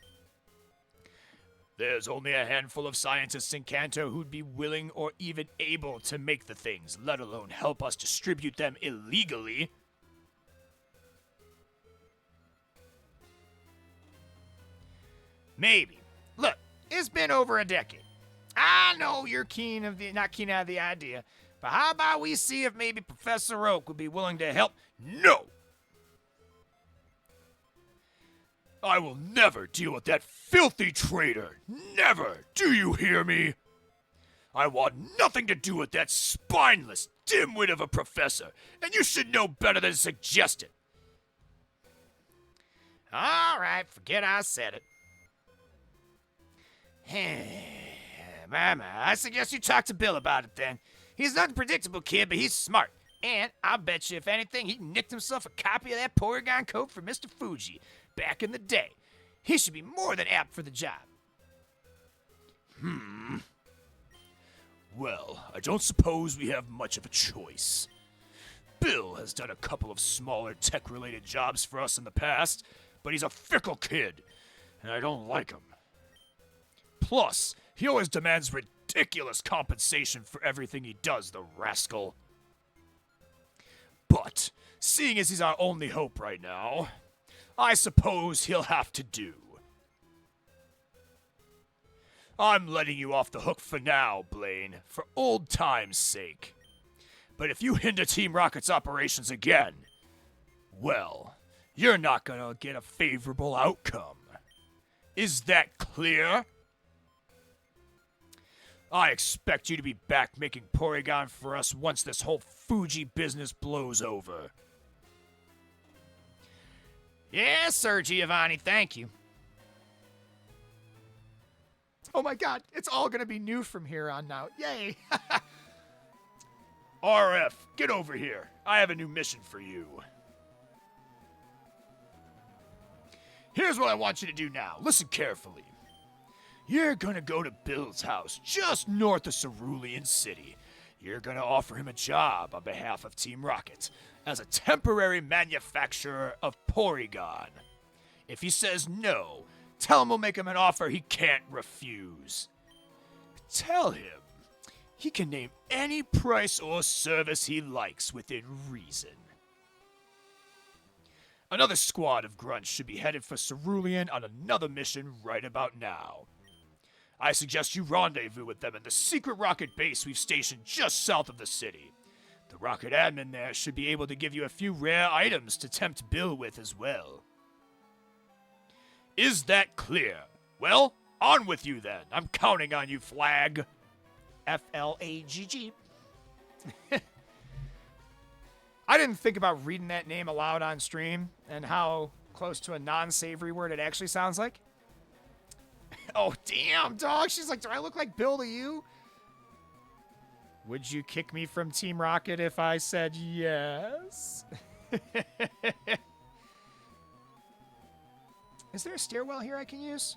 There's only a handful of scientists in Kanto who'd be willing or even able to make the things, let alone help us distribute them illegally. Maybe. Look, it's been over a decade. I know you're not keen out of the idea, but how about we see if maybe Professor Oak would be willing to help? No! I will never deal with that filthy traitor. Never! Do you hear me? I want nothing to do with that spineless dimwit of a professor, and you should know better than to suggest it. All right, forget I said it. I suggest you talk to Bill about it then. He's an unpredictable kid, but he's smart. And I'll bet you, if anything, he nicked himself a copy of that Porygon code from Mr. Fuji back in the day. He should be more than apt for the job. Well, I don't suppose we have much of a choice. Bill has done a couple of smaller tech-related jobs for us in the past, but he's a fickle kid, and I don't like him. Plus, he always demands ridiculous compensation for everything he does, the rascal. But, seeing as he's our only hope right now, I suppose he'll have to do. I'm letting you off the hook for now, Blaine, for old time's sake. But if you hinder Team Rocket's operations again, well, you're not gonna get a favorable outcome. Is that clear? I expect you to be back making Porygon for us once this whole Fuji business blows over. Yes, sir, Giovanni, thank you. Oh my god, it's all gonna be new from here on now. Yay! RF, get over here. I have a new mission for you. Here's what I want you to do now. Listen carefully. You're gonna go to Bill's house, just north of Cerulean City. You're gonna offer him a job on behalf of Team Rocket as a temporary manufacturer of Porygon. If he says no, tell him we'll make him an offer he can't refuse. Tell him he can name any price or service he likes within reason. Another squad of grunts should be headed for Cerulean on another mission right about now. I suggest you rendezvous with them in the secret rocket base we've stationed just south of the city. The rocket admin there should be able to give you a few rare items to tempt Bill with as well. Is that clear? Well, on with you then. I'm counting on you, Flagg. Flagg. I didn't think about reading that name aloud on stream and how close to a non-savory word it actually sounds like. Oh, damn, dog. She's like, do I look like Bill to you? Would you kick me from Team Rocket if I said yes? Is there a stairwell here I can use?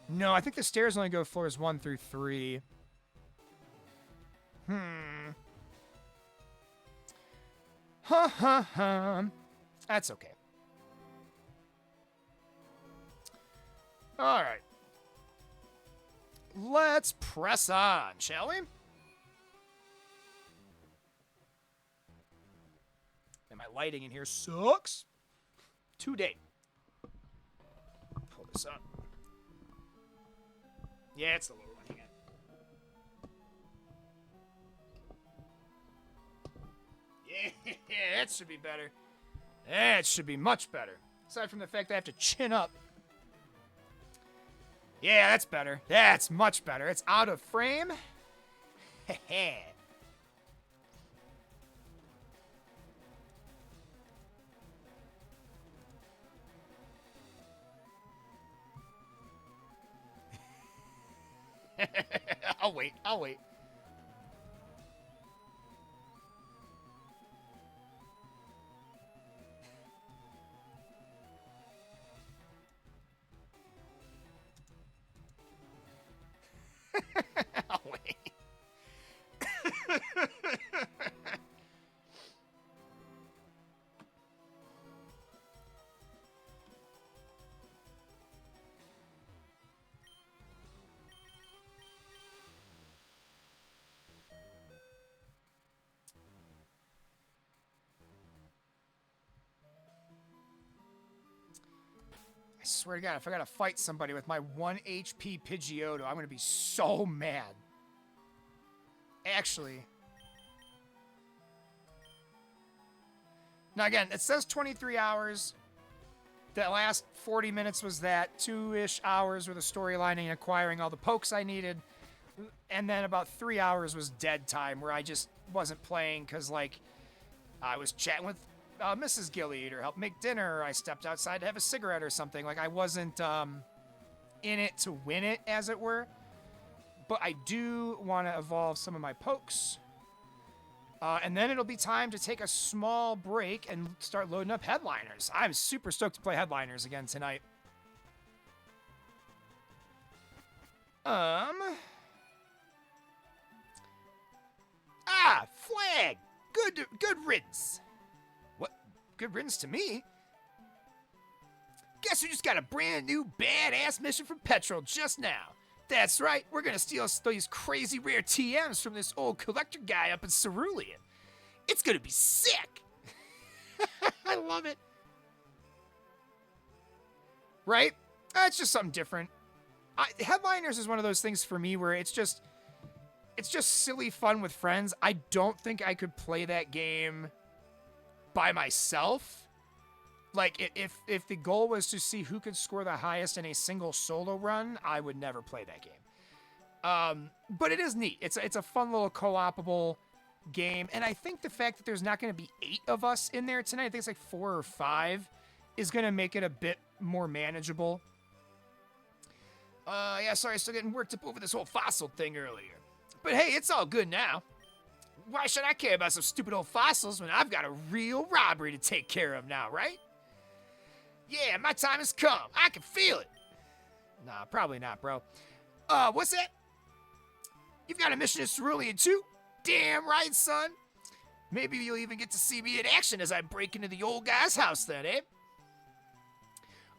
No, I think the stairs only go floors 1 through 3. That's okay. Alright. let's press on, shall we? And my lighting in here sucks. Today. Pull this up. Yeah, it's the lower one. Hang on. Yeah, that should be better. That should be much better. Aside from the fact that I have to chin up. Yeah, that's better. That's much better. It's out of frame. Heh. I'll wait. I'll wait. I swear to God, if I gotta fight somebody with my 1 HP Pidgeotto, I'm gonna be so mad. Actually. Now again, it says 23 hours. The last 40 minutes was that. 2-ish hours were the storyline and acquiring all the pokes I needed. And then about 3 hours was dead time, where I just wasn't playing because, like, I was chatting with Mrs. Gilliard or help make dinner, or I stepped outside to have a cigarette or something. Like, I wasn't in it to win it, as it were. But I do want to evolve some of my pokes. And then it'll be time to take a small break and start loading up headliners. I'm super stoked to play headliners again tonight. Flagg! Good riddance. What? Good riddance to me? Guess who just got a brand new badass mission from Petrol just now? That's right, we're gonna steal these crazy rare TMs from this old collector guy up in Cerulean. It's gonna be sick! I love it. Right? It's just something different. Headliners is one of those things for me where it's just silly fun with friends. I don't think I could play that game by myself. Like, if the goal was to see who could score the highest in a single solo run, I would never play that game. But it is neat. It's a fun little co-opable game. And I think the fact that there's not going to be 8 of us in there tonight, I think it's like 4 or 5, is going to make it a bit more manageable. Yeah, sorry, still getting worked up over this whole fossil thing earlier. But hey, it's all good now. Why should I care about some stupid old fossils when I've got a real robbery to take care of now, right? Yeah, my time has come. I can feel it. Nah, probably not, bro. What's that? You've got a mission in Cerulean too? Damn right, son. Maybe you'll even get to see me in action as I break into the old guy's house then, eh?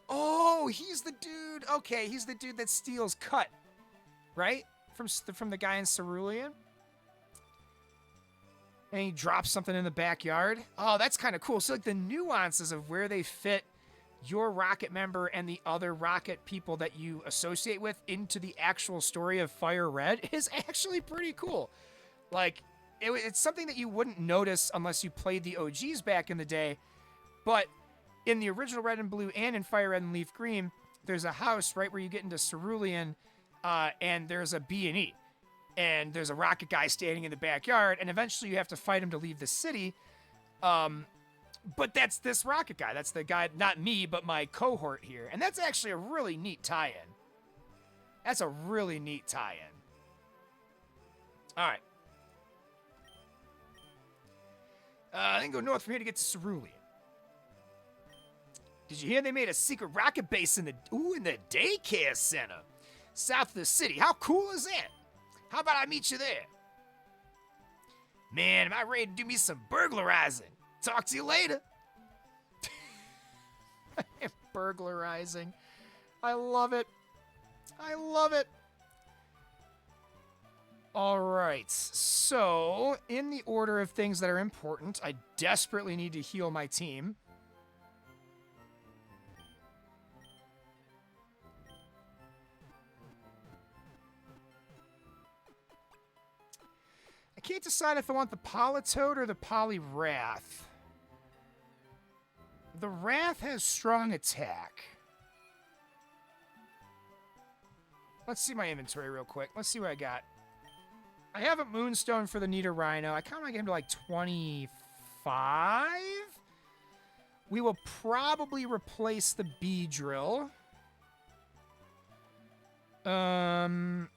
Oh, he's the dude. Okay, he's the dude that steals Cut, right? From the guy in Cerulean. And he drops something in the backyard. Oh, that's kind of cool. So, like, the nuances of where they fit your Rocket member and the other Rocket people that you associate with into the actual story of Fire Red is actually pretty cool. Like, it's something that you wouldn't notice unless you played the OGs back in the day. But in the original Red and Blue and in Fire Red and Leaf Green, there's a house right where you get into Cerulean, and there's a B&E. And there's a Rocket guy standing in the backyard, and eventually you have to fight him to leave the city. But that's this Rocket guy. That's the guy, not me, but my cohort here. And that's actually a really neat tie-in. That's a really neat tie-in. All right. Then go north from here to get to Cerulean. Did you hear they made a secret rocket base in the daycare center south of the city? How cool is that? How about I meet you there? Man, am I ready to do me some burglarizing? Talk to you later. Burglarizing. I love it. I love it. All right. So, in the order of things that are important, I desperately need to heal my team. I can't decide if I want the Politoed or the Poliwrath. The Wrath has strong attack. Let's see my inventory real quick. Let's see what I got. I have a Moonstone for the Nidorino. I kind of want to get him to like 25. We will probably replace the Beedrill. So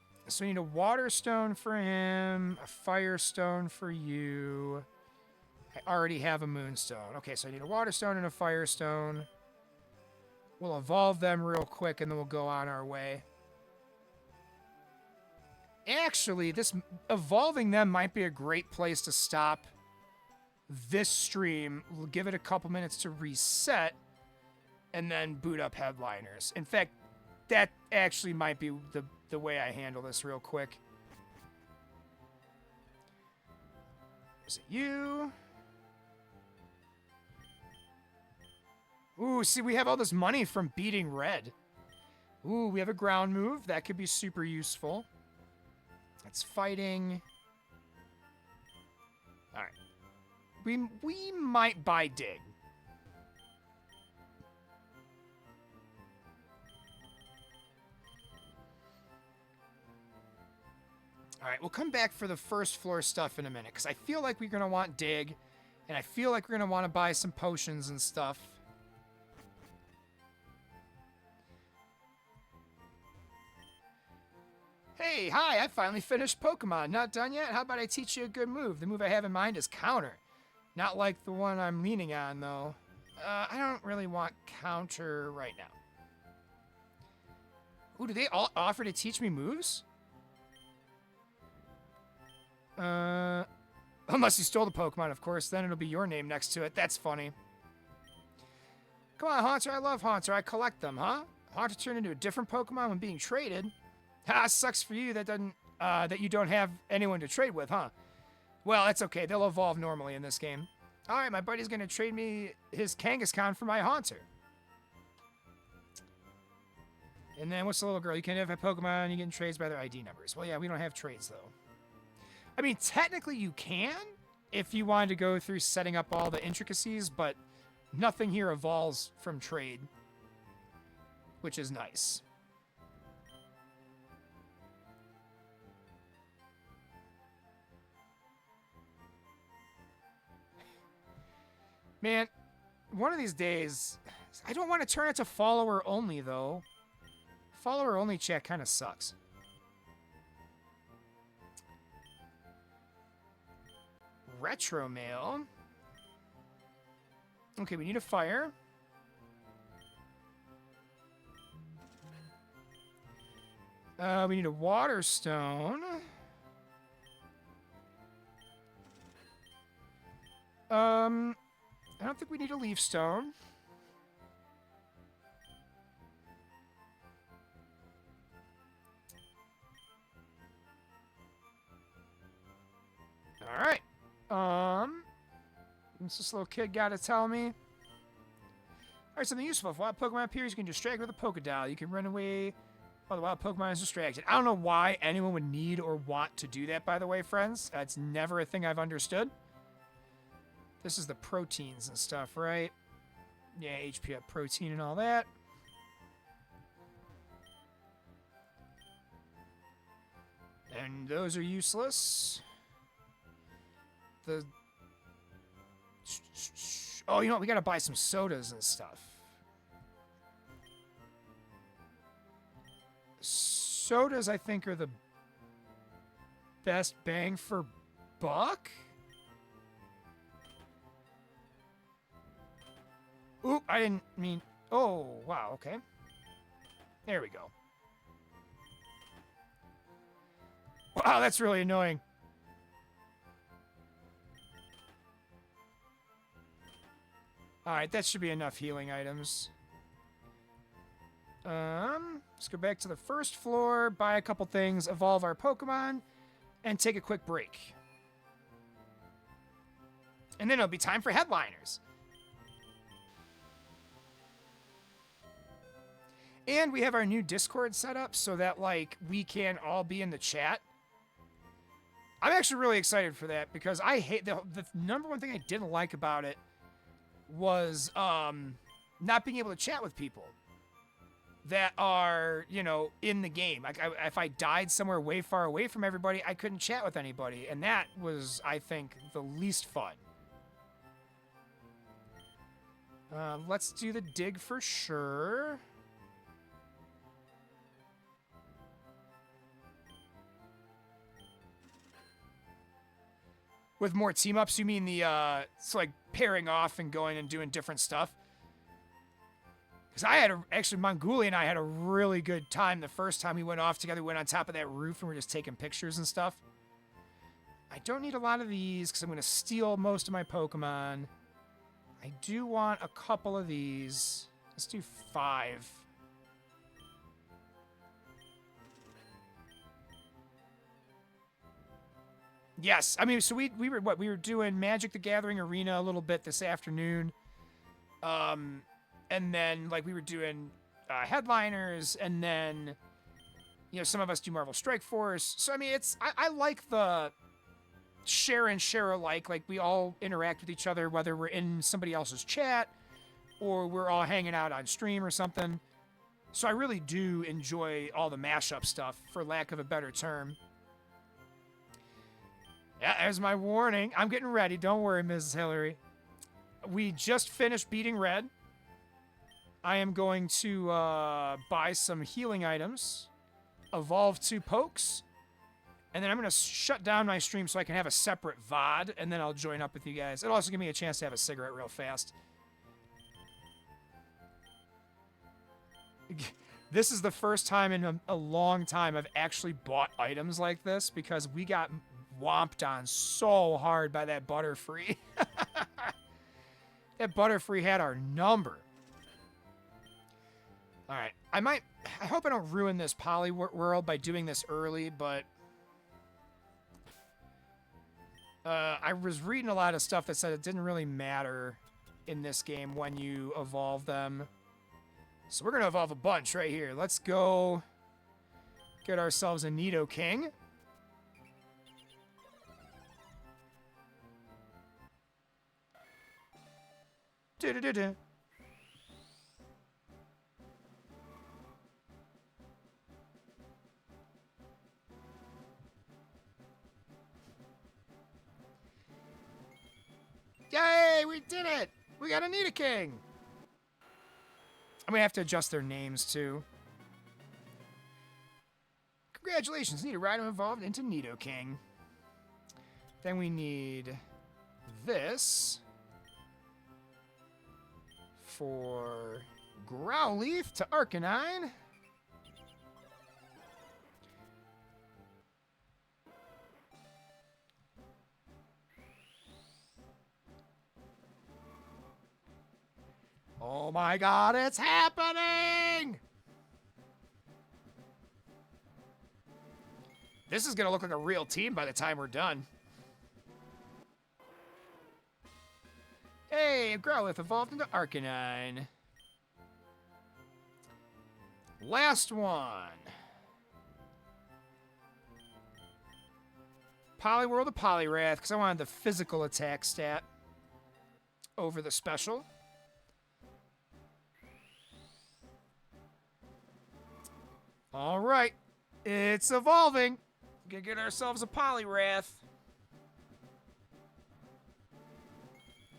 we need a Water Stone for him, a Fire Stone for you. I already have a Moonstone. Okay, so I need a Water Stone and a Fire Stone. We'll evolve them real quick, and then we'll go on our way. Actually, this evolving them might be a great place to stop this stream. We'll give it a couple minutes to reset, and then boot up Headliners. In fact, that actually might be the way I handle this real quick. Is it you? Ooh, see, we have all this money from beating red. Ooh, we have a ground move. That could be super useful. That's fighting. All right. We might buy dig. All right, we'll come back for the first floor stuff in a minute, because I feel like we're going to want dig, and I feel like we're going to want to buy some potions and stuff. Hey, hi, I finally finished Pokemon. Not done yet? How about I teach you a good move? The move I have in mind is Counter. Not like the one I'm leaning on, though. I don't really want Counter right now. Ooh, do they all offer to teach me moves? Unless you stole the Pokemon, of course. Then it'll be your name next to it. That's funny. Come on, Haunter. I love Haunter. I collect them, huh? Haunter turned into a different Pokemon when being traded. Ha, sucks for you that you don't have anyone to trade with, huh? Well, that's okay. They'll evolve normally in this game. All right, my buddy's going to trade me his Kangaskhan for my Haunter. And then what's the little girl? You can't have a Pokemon. You get trades by their ID numbers. Well, yeah, we don't have trades, though. I mean, technically you can if you wanted to go through setting up all the intricacies, but nothing here evolves from trade, which is nice. Man, one of these days, I don't want to turn it to follower only, though. Follower only chat kind of sucks. Retro mail. Okay, we need a fire. We need a water stone. I don't think we need a leaf stone. All right. What's this little kid got to tell me? All right, something useful. If a wild Pokemon appears, you can distract with a Pokédoll. You can run away while the wild Pokemon is distracted. I don't know why anyone would need or want to do that, by the way, friends. It's never a thing I've understood. This is the proteins and stuff, right? Yeah, HP up protein and all that. And those are useless. Oh, you know what? We gotta buy some sodas and stuff. Sodas, I think, are the best bang for buck? Oop, I didn't mean... Oh, wow, okay. There we go. Wow, that's really annoying. Alright, that should be enough healing items. Let's go back to the first floor, buy a couple things, evolve our Pokemon, and take a quick break. And then it'll be time for headliners. And we have our new Discord set up so that, like, we can all be in the chat. I'm actually really excited for that because I hate the number one thing I didn't like about it was not being able to chat with people that are, you know, in the game. Like, if I died somewhere way far away from everybody, I couldn't chat with anybody. And that was, I think, the least fun. Let's do the dig for sure. With more team-ups, you mean the, so like pairing off and going and doing different stuff? Because actually, Monguli and I had a really good time the first time we went off together. We went on top of that roof and we were just taking pictures and stuff. I don't need a lot of these because I'm going to steal most of my Pokemon. I do want a couple of these. Let's do 5. Yes, I mean, so we were doing Magic the Gathering Arena a little bit this afternoon, and then like we were doing headliners, and then you know some of us do Marvel Strike Force. So I mean, I like the share and share alike. Like we all interact with each other, whether we're in somebody else's chat or we're all hanging out on stream or something. So I really do enjoy all the mashup stuff, for lack of a better term. Yeah, there's my warning. I'm getting ready. Don't worry, Mrs. Hillary. We just finished beating Red. I am going to buy some healing items, evolve 2 Pokes, and then I'm going to shut down my stream so I can have a separate VOD, and then I'll join up with you guys. It'll also give me a chance to have a cigarette real fast. This is the first time in a long time I've actually bought items like this because we got whomped on so hard by that Butterfree. That Butterfree had our number. All right, I hope I don't ruin this Poly World by doing this early, but I was reading a lot of stuff that said it didn't really matter in this game when you evolve them. So we're gonna evolve a bunch right here. Let's go get ourselves a Nidoking. Du-du-du-du. Yay, we did it! We got a Nidoking! I'm gonna have to adjust their names too. Congratulations, Nidorino evolved into Nidoking. Then we need this for Growlithe to Arcanine. Oh my god, it's happening! This is gonna look like a real team by the time we're done. Hey, Growlithe evolved into Arcanine. Last one. Poliwhirl to Poliwrath, because I wanted the physical attack stat over the special. All right, it's evolving. We're gonna get ourselves a Poliwrath.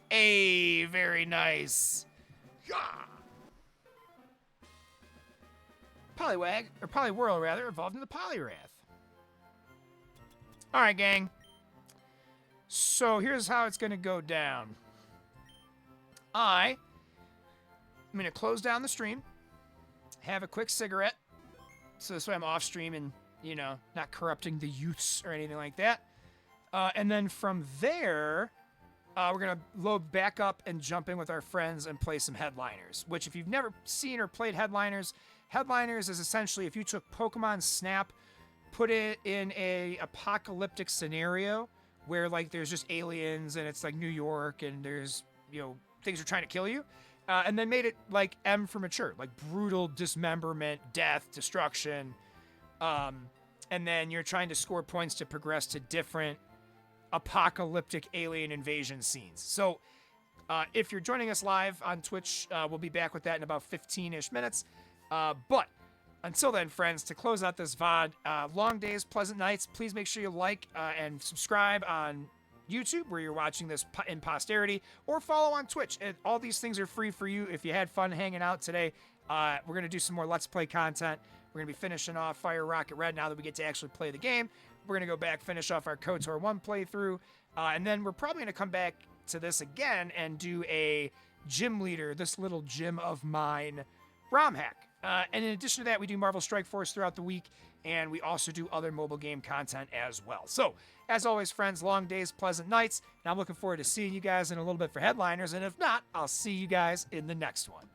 Hey, very nice. Yeah. Poliwhirl rather, evolved into Poliwrath. All right, gang. So here's how it's gonna go down. I'm gonna close down the stream, have a quick cigarette, so this way I'm off stream and, you know, not corrupting the youths or anything like that. And then from there, we're going to load back up and jump in with our friends and play some Headliners, which if you've never seen or played Headliners, Headliners is essentially if you took Pokemon Snap, put it in a apocalyptic scenario where like there's just aliens and it's like New York and there's things are trying to kill you, and then made it like M for mature, like brutal dismemberment, death, destruction, and then you're trying to score points to progress to different apocalyptic alien invasion scenes. So if you're joining us live on Twitch, we'll be back with that in about 15-ish minutes. But until then, friends, to close out this VOD, long days, pleasant nights. Please make sure you like and subscribe on YouTube where you're watching this in posterity, or follow on Twitch. And all these things are free for you if you had fun hanging out today. We're going to do some more Let's Play content. We're going to be finishing off Fire Rocket Red now that we get to actually play the game. We're going to go back, finish off our KOTOR 1 playthrough, and then we're probably going to come back to this again and do a gym leader, this little gym of mine ROM hack. And in addition to that, we do Marvel Strike Force throughout the week, and we also do other mobile game content as well. So, as always, friends, long days, pleasant nights, and I'm looking forward to seeing you guys in a little bit for headliners, and if not, I'll see you guys in the next one.